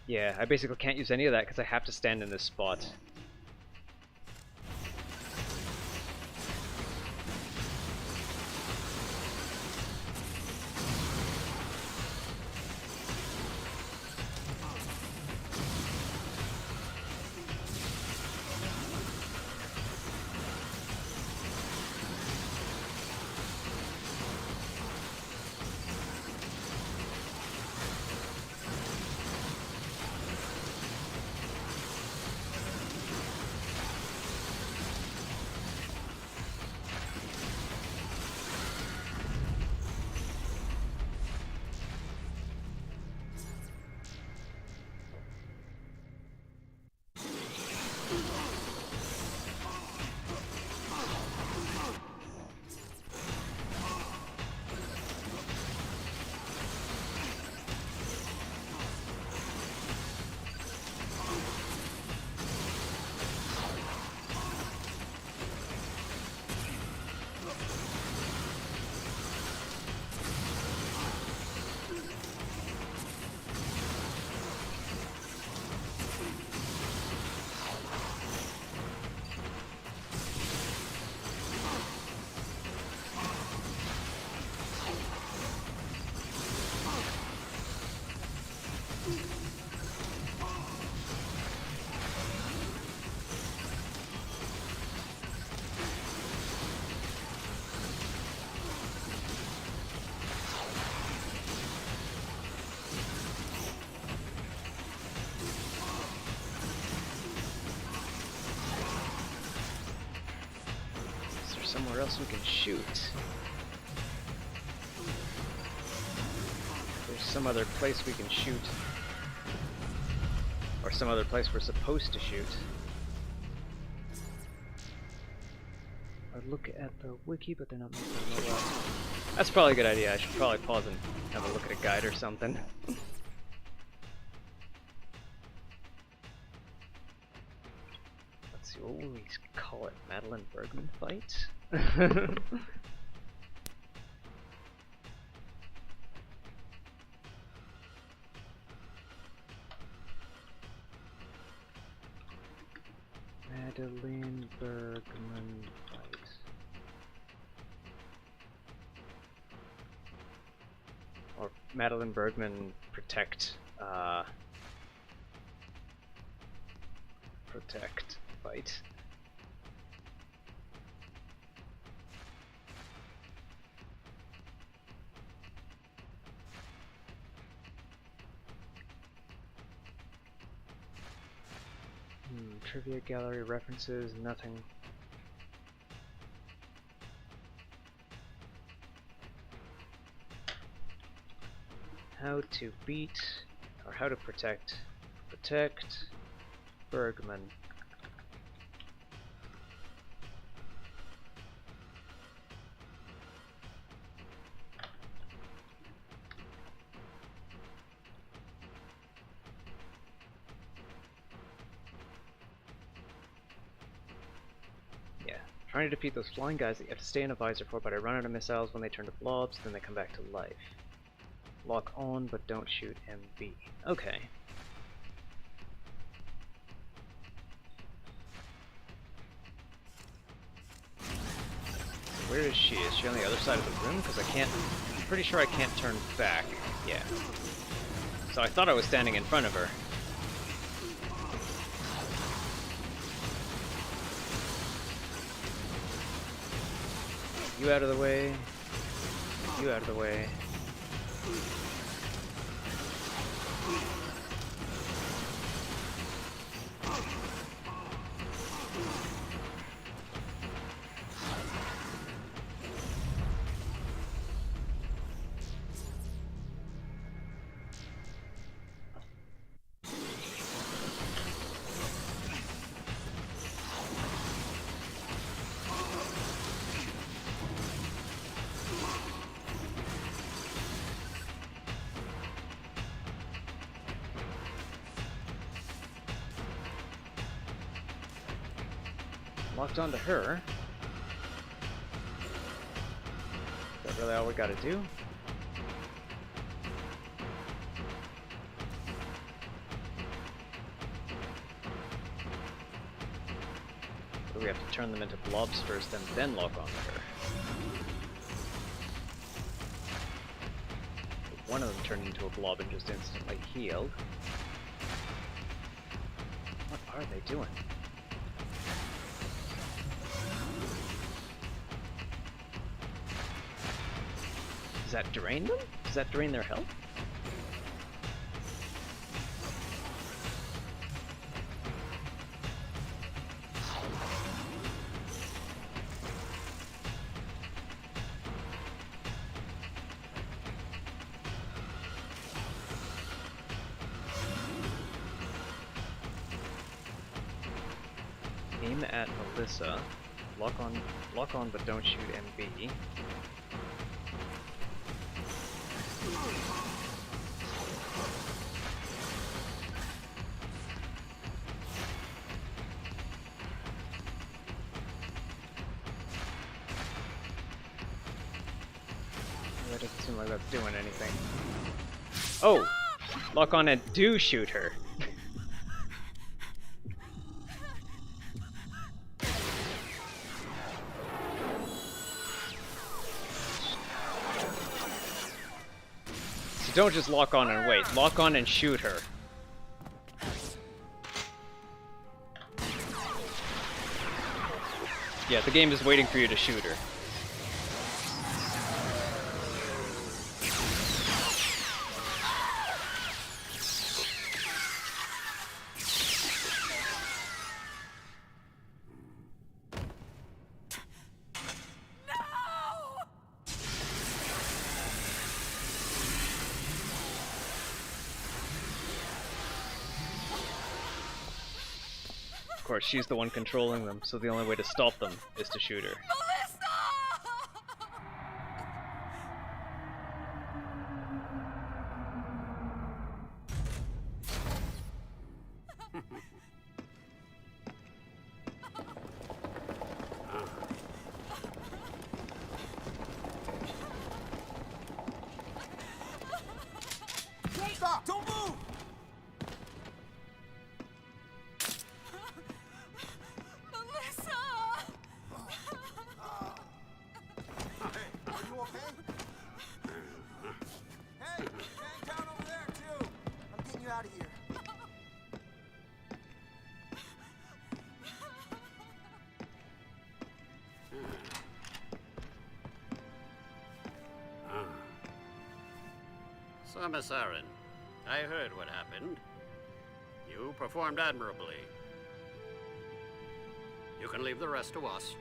Yeah, I basically can't use any of that because I have to stand in this spot. Somewhere else we can shoot. There's some other place we can shoot. Or some other place we're supposed to shoot. I'd look at the wiki, but they're not making a lot. That's probably a good idea. I should probably pause and have a look at a guide or something. Let's see, what will we call it? Madeline Bergman fight? Madeline Bergman fight. Or Madeline Bergman protect fight. Trivia gallery references, nothing. How to beat, or how to protect Bergman. Trying to defeat those flying guys that you have to stay in a visor for, but I run out of missiles when they turn to blobs, then they come back to life. Lock on, but don't shoot MB. Okay. Where is she? Is she on the other side of the room? Because I'm pretty sure I can't turn back. Yeah. So I thought I was standing in front of her. You out of the way. You out of the way. Locked onto her. Is that really all we gotta do? Or do we have to turn them into blobs first and then lock onto her? One of them turned into a blob and just instantly healed. What are they doing? Does that drain them? Does that drain their health? Aim at Melissa. Lock on, but don't shoot MB. That doesn't seem like that's doing anything. Oh! Lock on and do shoot her. So don't just lock on and wait. Lock on and shoot her. Yeah, the game is waiting for you to shoot her. Of course, she's the one controlling them, so the only way to stop them is to shoot her. Stop! Don't move! Thomas Aaron, I heard what happened. You performed admirably. You can leave the rest to us.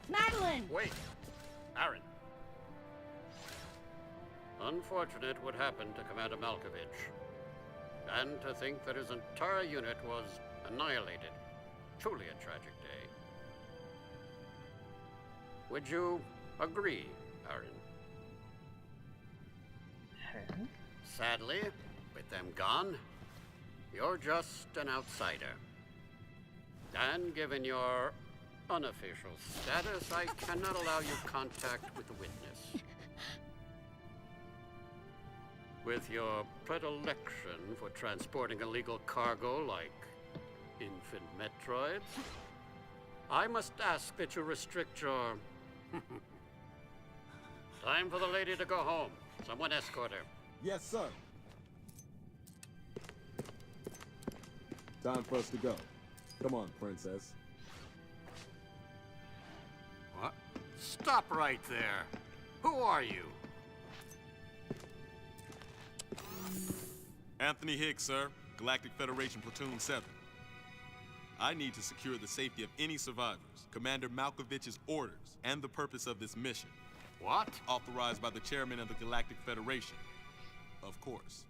Madeline! Wait, Aaron. Unfortunate what happened to Commander Malkovich. And to think that his entire unit was annihilated. Truly a tragic day. Would you agree, Aaron? Huh? Sadly, with them gone, you're just an outsider. And given your unofficial status, I cannot allow you contact with the witness. With your predilection for transporting illegal cargo like infant Metroids, I must ask that you restrict your... Time for the lady to go home. Someone escort her. Yes, sir. Time for us to go. Come on, princess. What? Stop right there. Who are you? Anthony Hicks, sir. Galactic Federation Platoon 7. I need to secure the safety of any survivors, Commander Malkovich's orders, and the purpose of this mission. What? Authorized by the chairman of the Galactic Federation. Of course.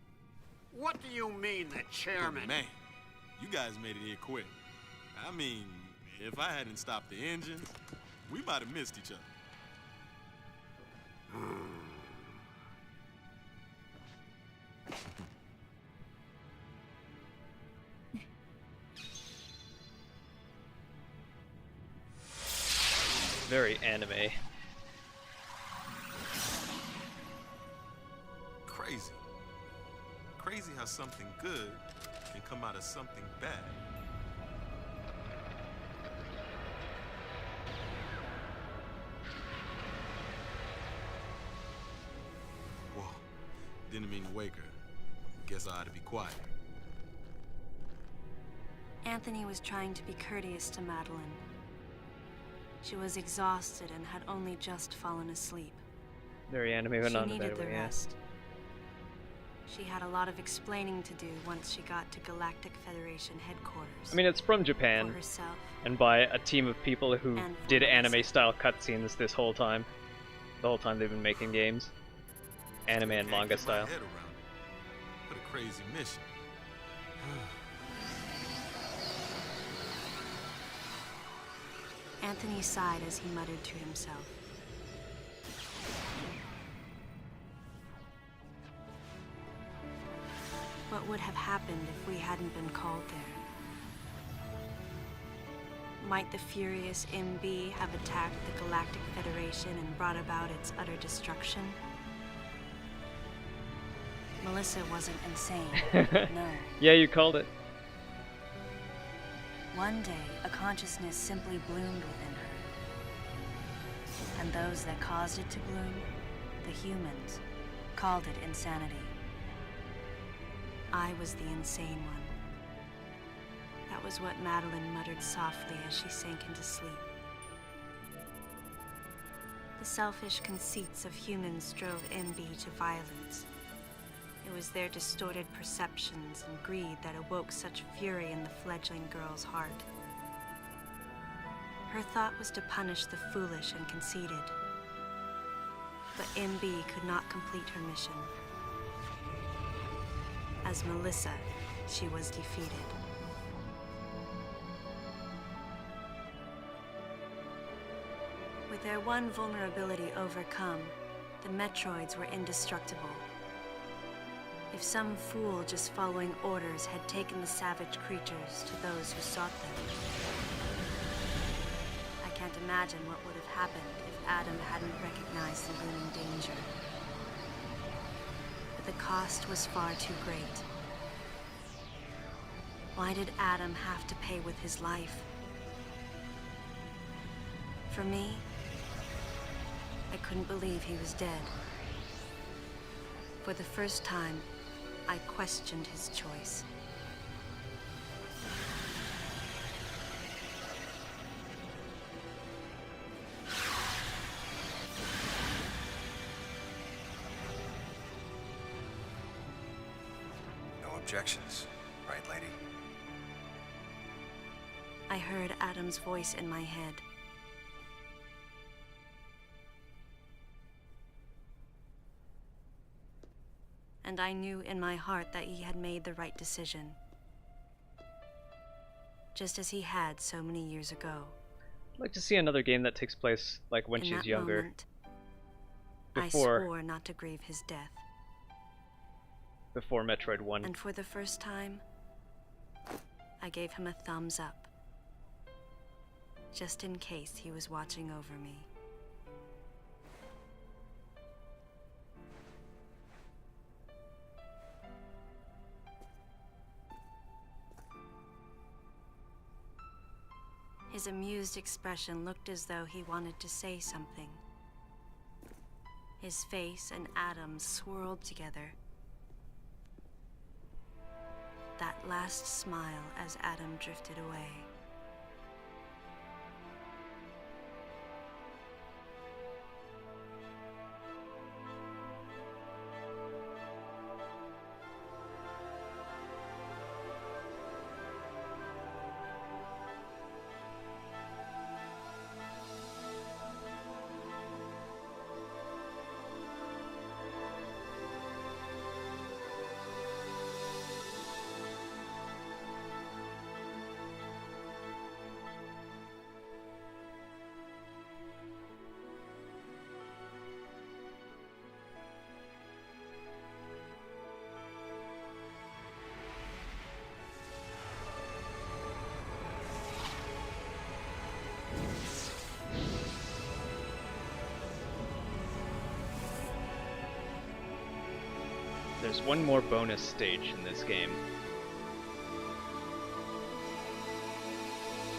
What do you mean, the chairman? But man, you guys made it here quick. I mean, if I hadn't stopped the engines, we might have missed each other. Very anime. Crazy. Crazy how something good can come out of something bad. Whoa. Didn't mean to wake her. Guess I ought to be quiet. Anthony was trying to be courteous to Madeline. She was exhausted and had only just fallen asleep. Very anime, but She not in a needed bad the way. Yeah. rest. She had a lot of explaining to do once she got to Galactic Federation headquarters. I mean, it's from For Japan, herself. and by a team of people who And for did Melissa. anime-style cutscenes this whole time. The whole time they've been making games. Anime and Can't manga get my style. head around it. What a crazy mission. Anthony sighed as he muttered to himself. What would have happened if we hadn't been called there? Might the furious MB have attacked the Galactic Federation and brought about its utter destruction? Melissa wasn't insane, no. Yeah, you called it. One day, a consciousness simply bloomed within her. And those that caused it to bloom, the humans, called it insanity. I was the insane one. That was what Madeline muttered softly as she sank into sleep. The selfish conceits of humans drove MB to violence. It was their distorted perceptions and greed that awoke such fury in the fledgling girl's heart. Her thought was to punish the foolish and conceited. But MB could not complete her mission. As Melissa, she was defeated. With their one vulnerability overcome, the Metroids were indestructible. If some fool just following orders had taken the savage creatures to those who sought them. I can't imagine what would have happened if Adam hadn't recognized the looming danger. But the cost was far too great. Why did Adam have to pay with his life? For me, I couldn't believe he was dead. For the first time, I questioned his choice. projections, right, lady? I heard Adam's voice in my head. And I knew in my heart that he had made the right decision. Just as he had so many years ago. I'd like to see another game that takes place like when In she's that younger. moment, Before I swore not to grieve his death. before Metroid 1. And for the first time, I gave him a thumbs up. Just in case he was watching over me. His amused expression looked as though he wanted to say something. His face and Adam's swirled together. That last smile as Adam drifted away. There's one more bonus stage in this game.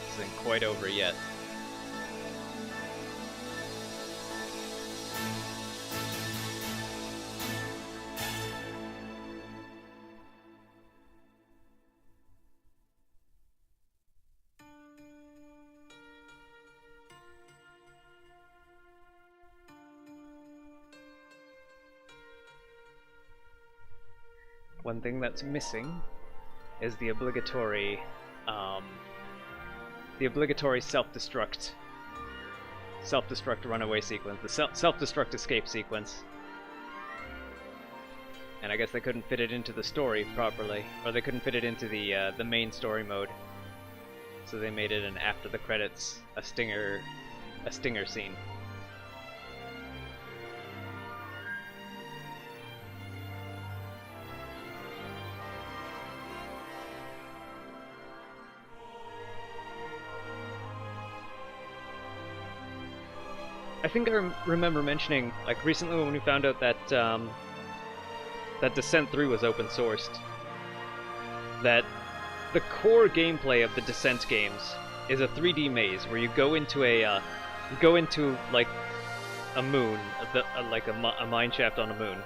This isn't quite over yet. One thing that's missing is the obligatory self-destruct runaway sequence, the self-destruct escape sequence. And I guess they couldn't fit it into the story properly, or they couldn't fit it into the main story mode. So they made it an after the credits, a stinger scene. I think I remember mentioning, like, recently when we found out that that Descent 3 was open sourced, that the core gameplay of the Descent games is a 3D maze where you go into like a moon, like a mine shaft on a moon,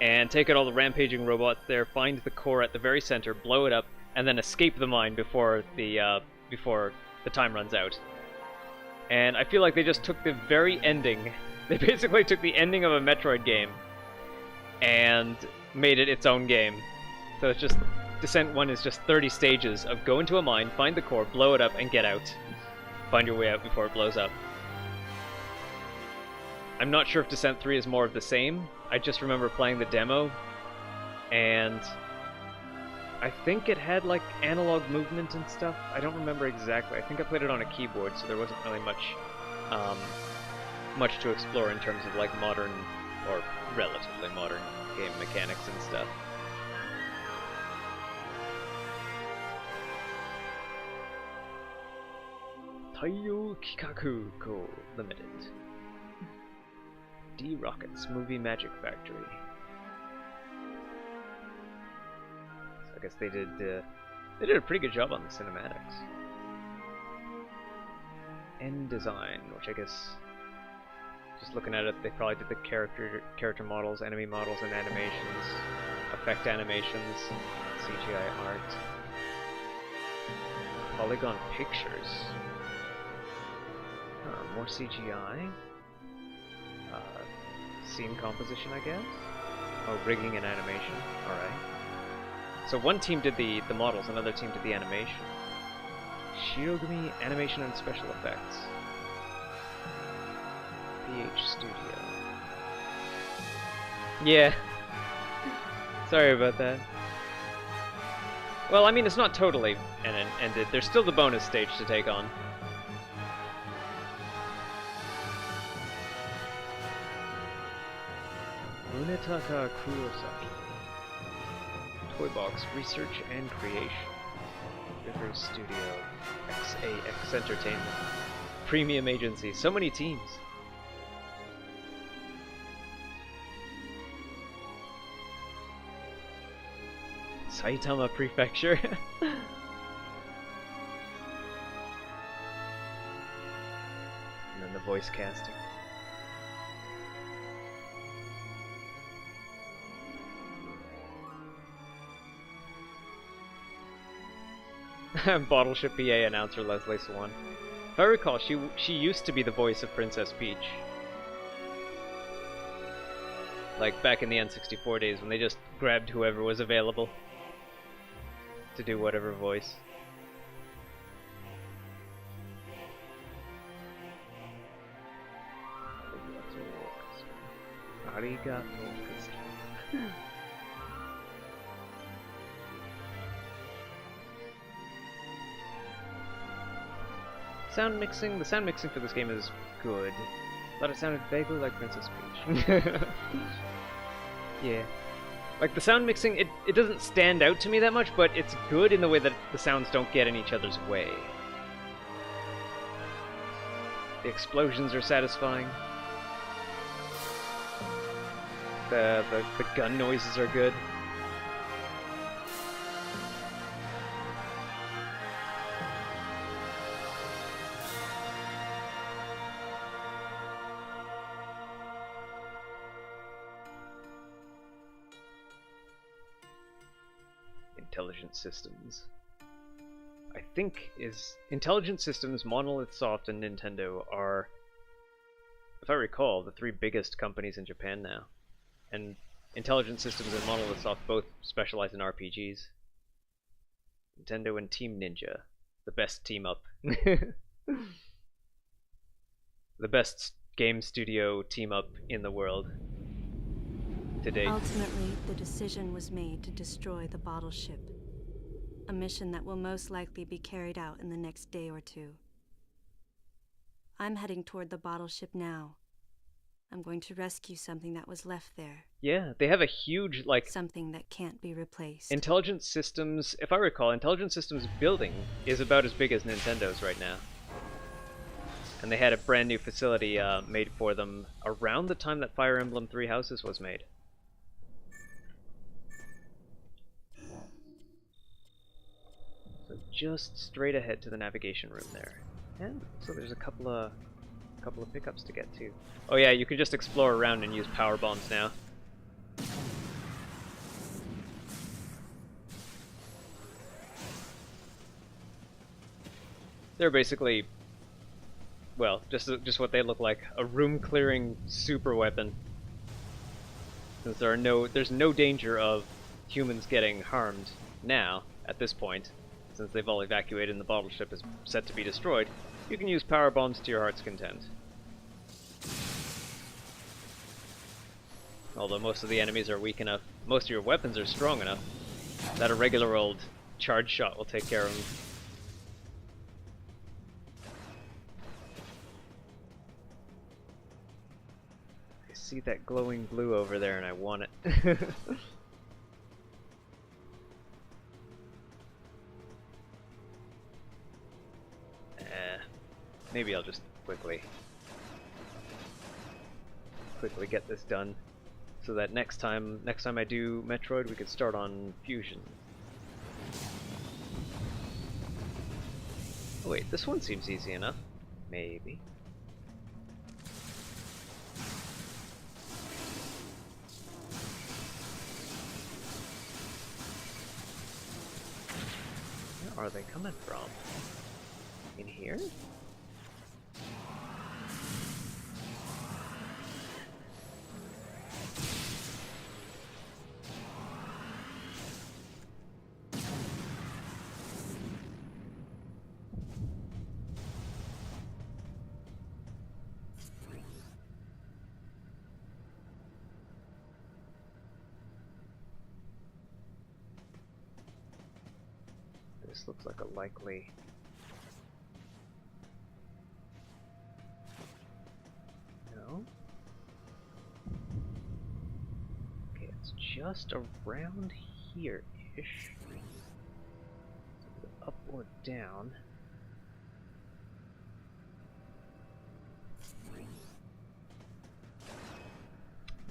and take out all the rampaging robots there, find the core at the very center, blow it up, and then escape the mine before the time runs out. And I feel like they just took the very ending. They basically took the ending of a Metroid game and made it its own game. So it's just, Descent 1 is just 30 stages of go into a mine, find the core, blow it up, and get out. Find your way out before it blows up. I'm not sure if Descent 3 is more of the same. I just remember playing the demo, and I think it had like analog movement and stuff. I don't remember exactly. I think I played it on a keyboard, so there wasn't really much to explore in terms of like modern or relatively modern game mechanics and stuff. Taiyo Kikaku Co. Limited. D Rockets Movie Magic Factory. I guess they did a pretty good job on the cinematics. End design, which I guess, just looking at it, they probably did the character models, enemy models, and animations, effect animations, CGI art, polygon pictures, more CGI, scene composition, I guess. Oh, rigging and animation. All right. So one team did the models, another team did the animation. Shirogumi Animation and Special Effects. PH Studio. Yeah. Sorry about that. Well, I mean, it's not totally ended. There's still the bonus stage to take on. Munetaka Kurosaki. Toy Box Research and Creation. Rivers Studio. XAX Entertainment. Premium Agency. So many teams. Saitama Prefecture. And then the voice casting. Bottleship PA announcer Leslie Swan. If I recall, she used to be the voice of Princess Peach. Like back in the N64 days when they just grabbed whoever was available to do whatever voice. Arigato orchestra. Sound mixing. The sound mixing for this game is good. Thought it sounded vaguely like Princess Peach. Yeah. Like, the sound mixing, it doesn't stand out to me that much, but it's good in the way that the sounds don't get in each other's way. The explosions are satisfying. The gun noises are good. Intelligent Systems. I think Intelligent Systems, Monolith Soft, and Nintendo are, if I recall, the three biggest companies in Japan now. And Intelligent Systems and Monolith Soft both specialize in RPGs. Nintendo and Team Ninja, the best team up. The best game studio team up in the world to date. Ultimately, the decision was made to destroy the bottle ship. A mission that will most likely be carried out in the next day or two. I'm heading toward the bottle ship now. I'm going to rescue something that was left there. Yeah, they have a huge, like... Something that can't be replaced. Intelligent Systems, if I recall, Intelligent Systems building is about as big as Nintendo's right now. And they had a brand new facility made for them around the time that Fire Emblem Three Houses was made. So just straight ahead to the navigation room there. And so there's a couple of pickups to get to. Oh yeah, you can just explore around and use power bombs now. They're basically, well, just what they look like, a room-clearing super weapon. Since there's no danger of humans getting harmed now, at this point, since they've all evacuated and the bottle ship is set to be destroyed, you can use power bombs to your heart's content. Although most of the enemies are weak enough, most of your weapons are strong enough, that a regular old charge shot will take care of them. I see that glowing blue over there and I want it. Maybe I'll just quickly get this done, so that next time I do Metroid, we could start on Fusion. Oh wait, this one seems easy enough. Maybe. Where are they coming from? In here? This looks like a likely... No? Okay, it's just around here-ish. So up or down.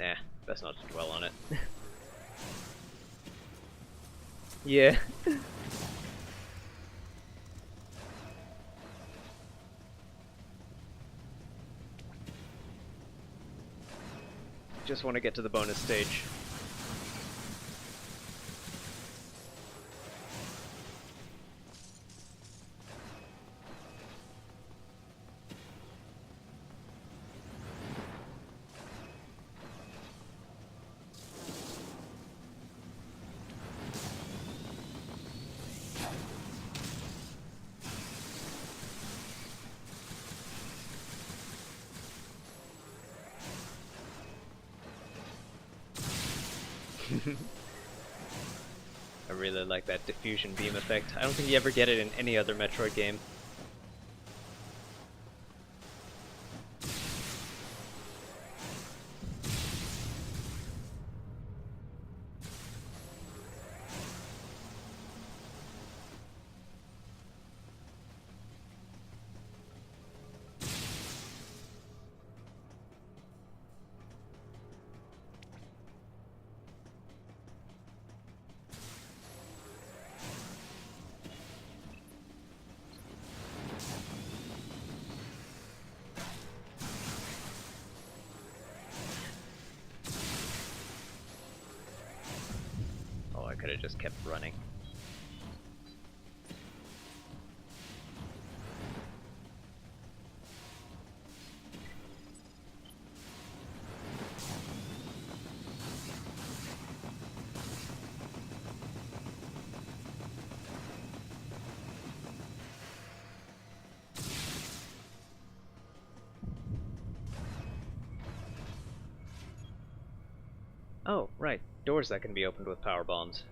Nah, best not to dwell on it. Yeah. Just want to get to the bonus stage. I really like that diffusion beam effect. I don't think you ever get it in any other Metroid game. I could have just kept running. Oh, right. Doors that can be opened with power bombs.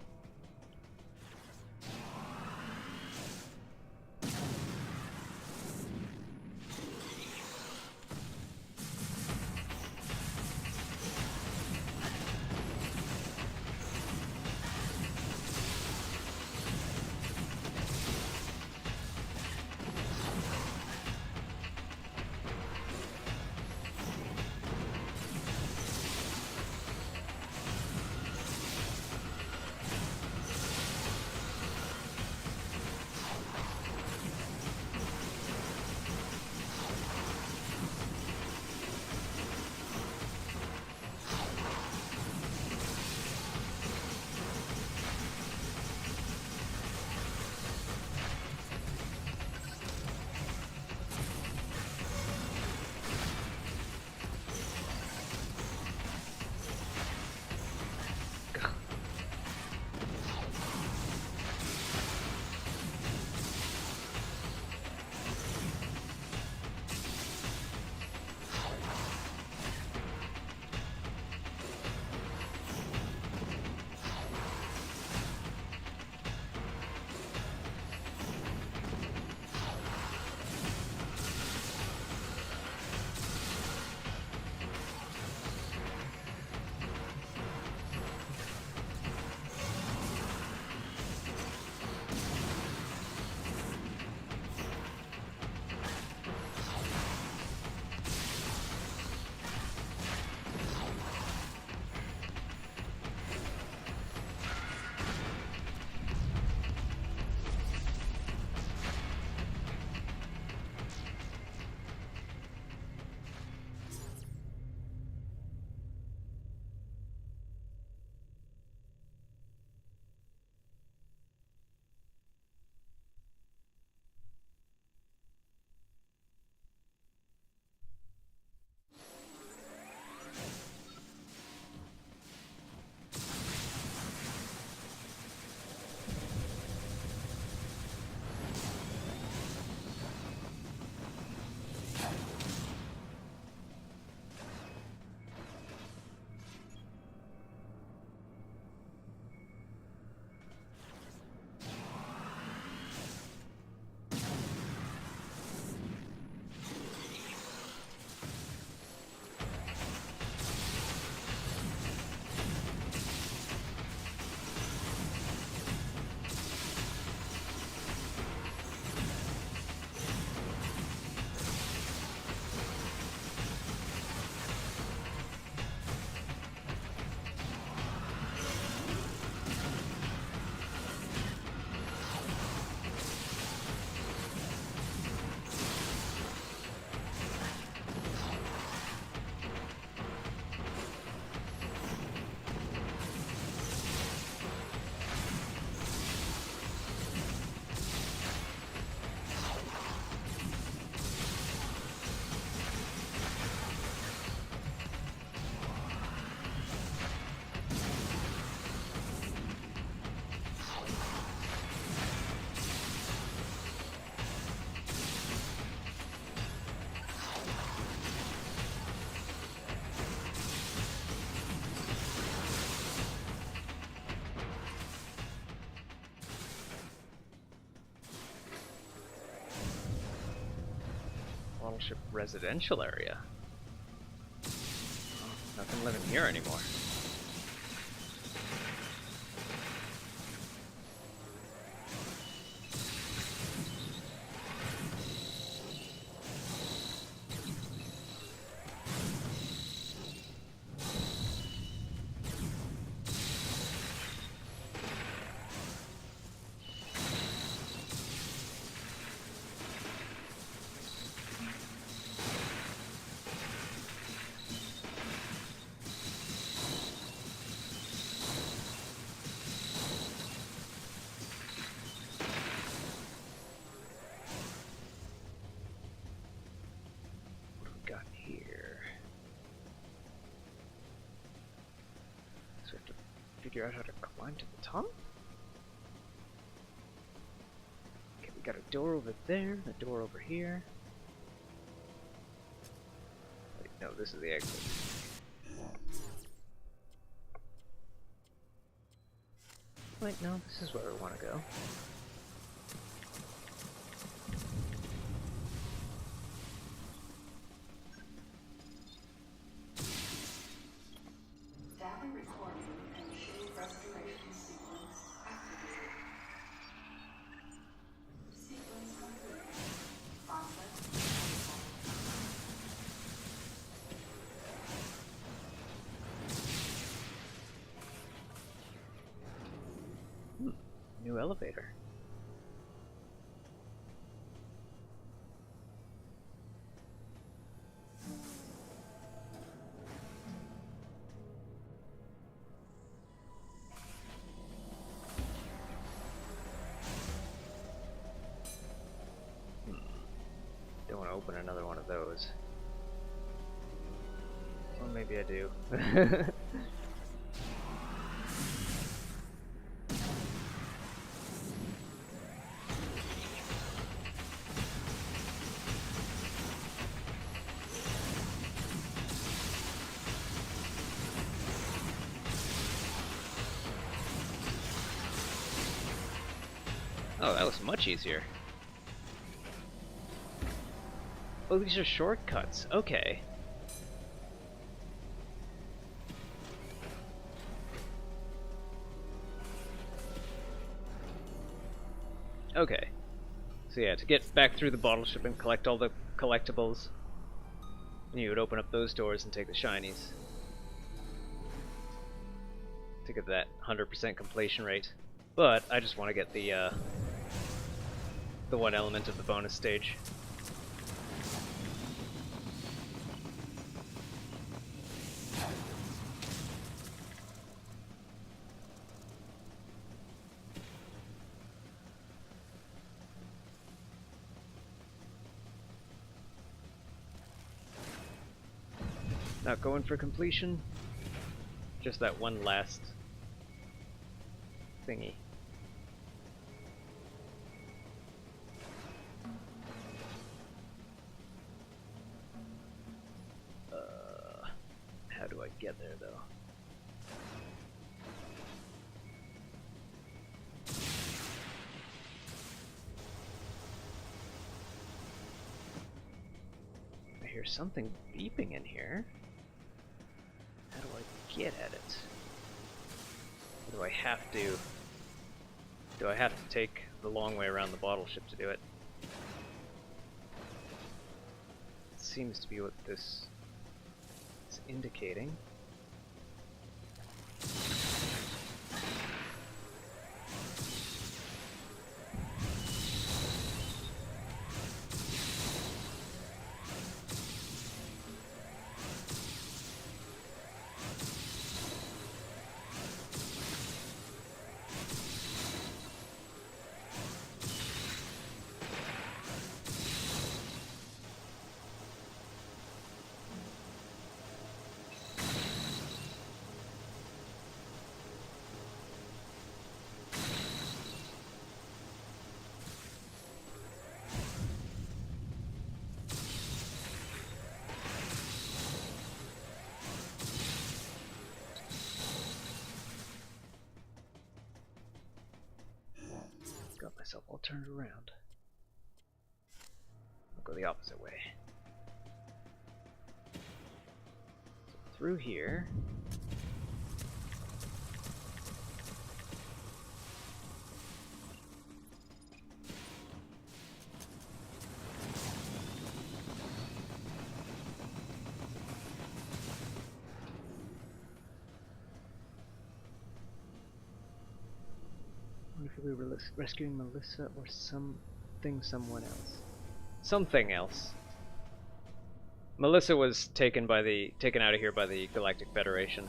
Battleship residential area. Oh, nothing living here anymore. Got here. So I have to figure out how to climb to the top? Okay, we got a door over there, a door over here. Wait, no, this is the exit. Wait, no, this is where we want to go. Data recording and shade restoration sequence activated. Sequence complete. Process. New elevator. Don't want to open another one of those. Well, maybe I do. Oh, that was much easier. Oh, these are shortcuts. Okay. Okay. So yeah, to get back through the bottle ship and collect all the collectibles, you would open up those doors and take the shinies to get that 100% completion rate. But I just want to get the one element of the bonus stage. Not going for completion, just that one last thingy. How do I get there though? I hear something beeping in here. How do I get at it? Or do I have to... Do I have to take the long way around the bottle ship to do it? It seems to be what this is indicating. Got myself all turned around. I'll go the opposite way. through here. Wonder if we were rescuing Melissa or someone else. Something else. Melissa was taken out of here by the Galactic Federation.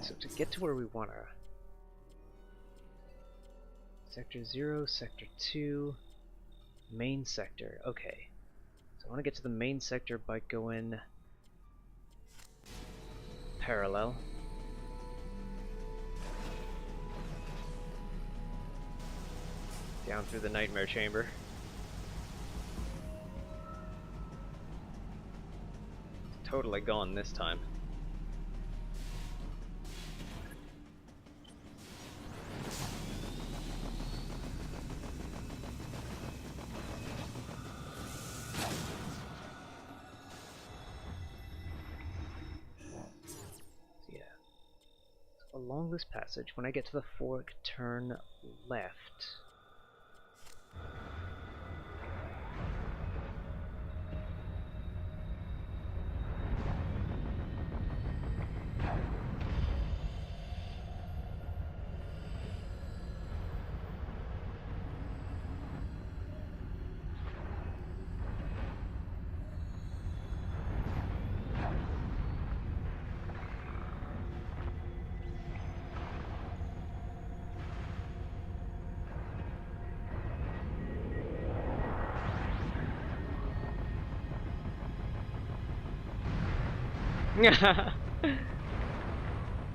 So to get to where we want to... Sector 0, Sector 2, main sector. Okay. So I want to get to the main sector by going parallel. Down through the nightmare chamber. Totally gone this time. Yeah. So along this passage, when I get to the fork, turn left.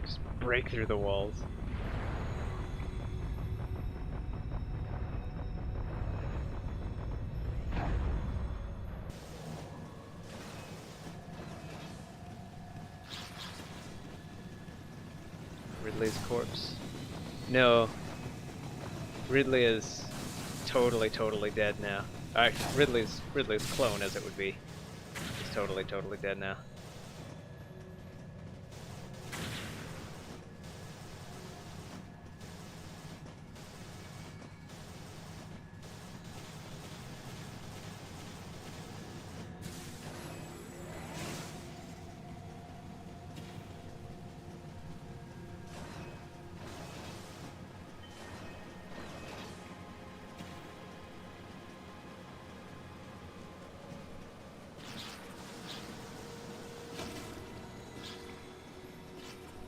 Just break through the walls. Ridley's corpse. No. Ridley is totally dead now. Alright, Ridley's clone, as it would be. He's totally dead now.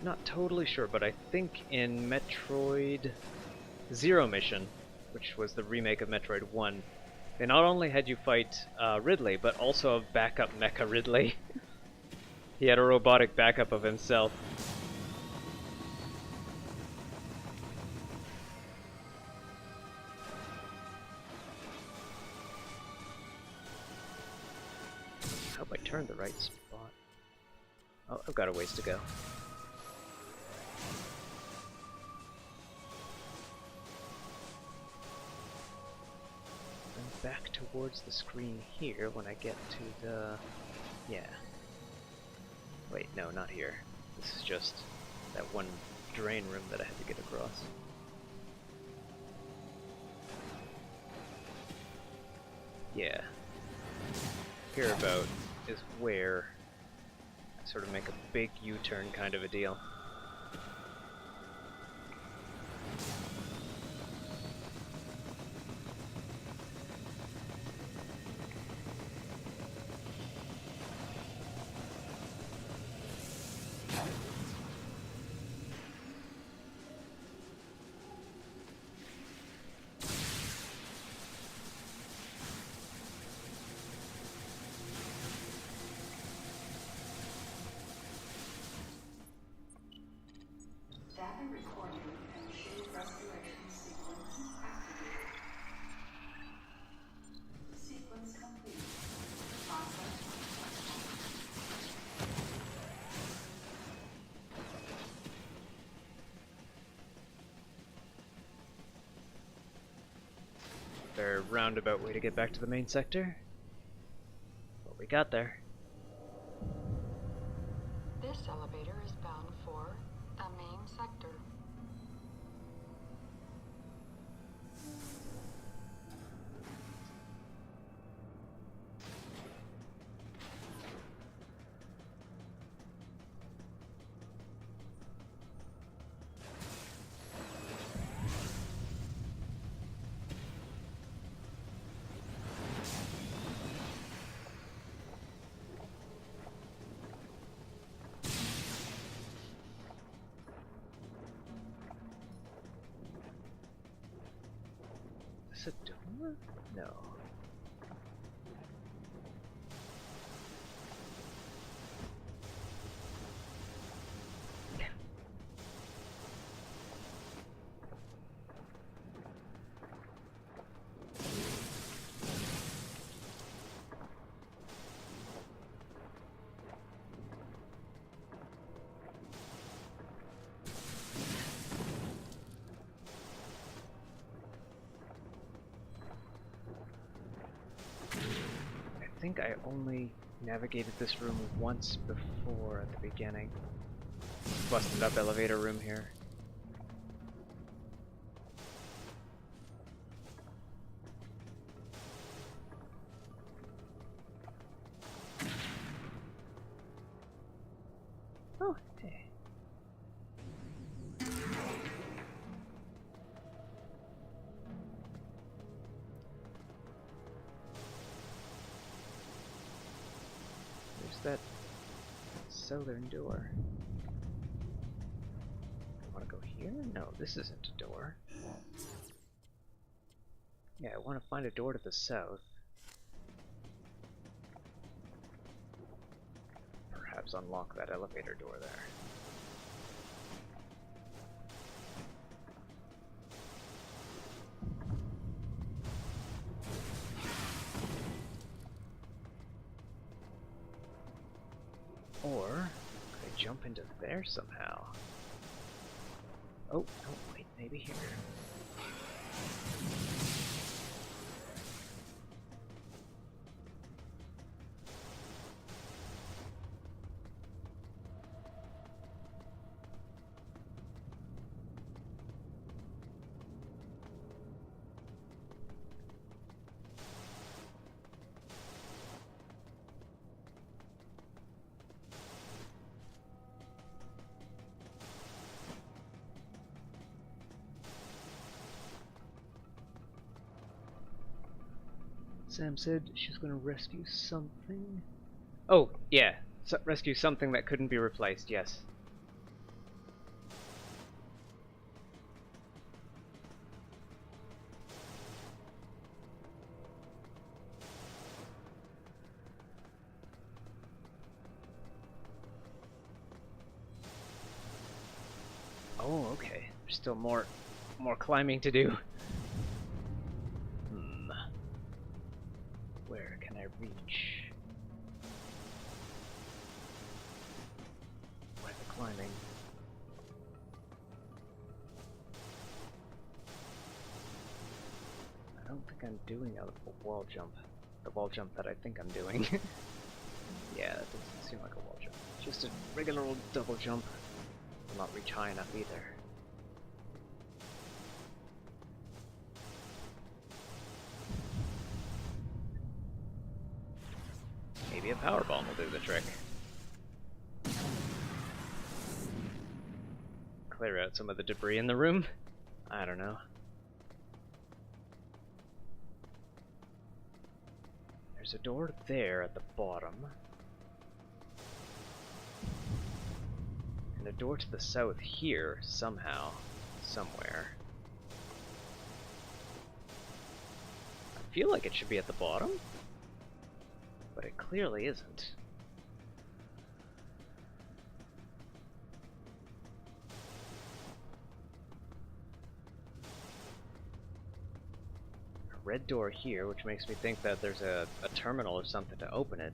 Not totally sure, but I think in Metroid Zero Mission, which was the remake of Metroid 1, they not only had you fight Ridley, but also a backup mecha Ridley. He had a robotic backup of himself. I hope I turned the right spot. Oh, I've got a ways to go. Back towards the screen here when I get to the... yeah. Wait, no, not here. This is just that one drain room that I had to get across. Yeah. Hereabout is where I sort of make a big U-turn kind of a deal. Data recording and shield restoration sequence activated. Sequence complete. Process successful. very roundabout way to get back to the main sector. But we got there. This elevator is bound for the main sector. Is this a door? No. I think I only navigated this room once before at the beginning. Busted up elevator room here. Oh, hey. That southern door. I want to go here? No, this isn't a door. Yeah, I want to find a door to the south. Perhaps unlock that elevator door there. Or, could I jump into there somehow? Oh, no, wait, maybe here. Sam said she's gonna rescue something. Oh, yeah. Rescue something that couldn't be replaced, yes. Oh, okay. There's still more climbing to do. Where can I reach? Where's the climbing? I don't think I'm doing a wall jump. The wall jump that I think I'm doing. Yeah, that doesn't seem like a wall jump. Just a regular old double jump. Will not reach high enough either. Maybe a power bomb will do the trick. Clear out some of the debris in the room? I don't know. There's a door there at the bottom. And a door to the south here, somehow. Somewhere. I feel like it should be at the bottom. But it clearly isn't. A red door here, which makes me think that there's a terminal or something to open it.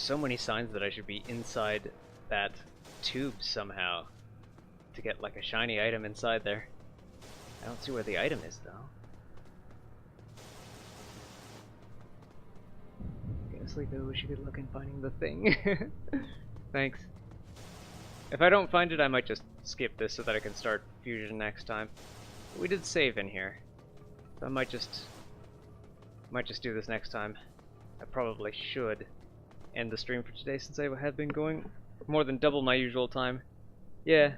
so many signs that I should be inside that tube somehow to get like a shiny item inside there. I don't see where the item is though. Honestly though, wish you good luck in finding the thing. Thanks. If I don't find it, I might just skip this so that I can start Fusion next time. But we did save in here, so I might just do this next time. I probably should end the stream for today since I have been going more than double my usual time. Yeah.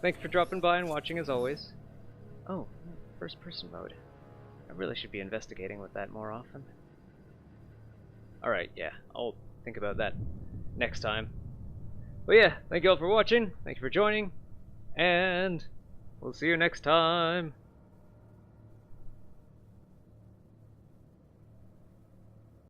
Thanks for dropping by and watching as always. Oh, first person mode. I really should be investigating with that more often. Alright, yeah, I'll think about that next time. But yeah, thank you all for watching, thank you for joining, and we'll see you next time.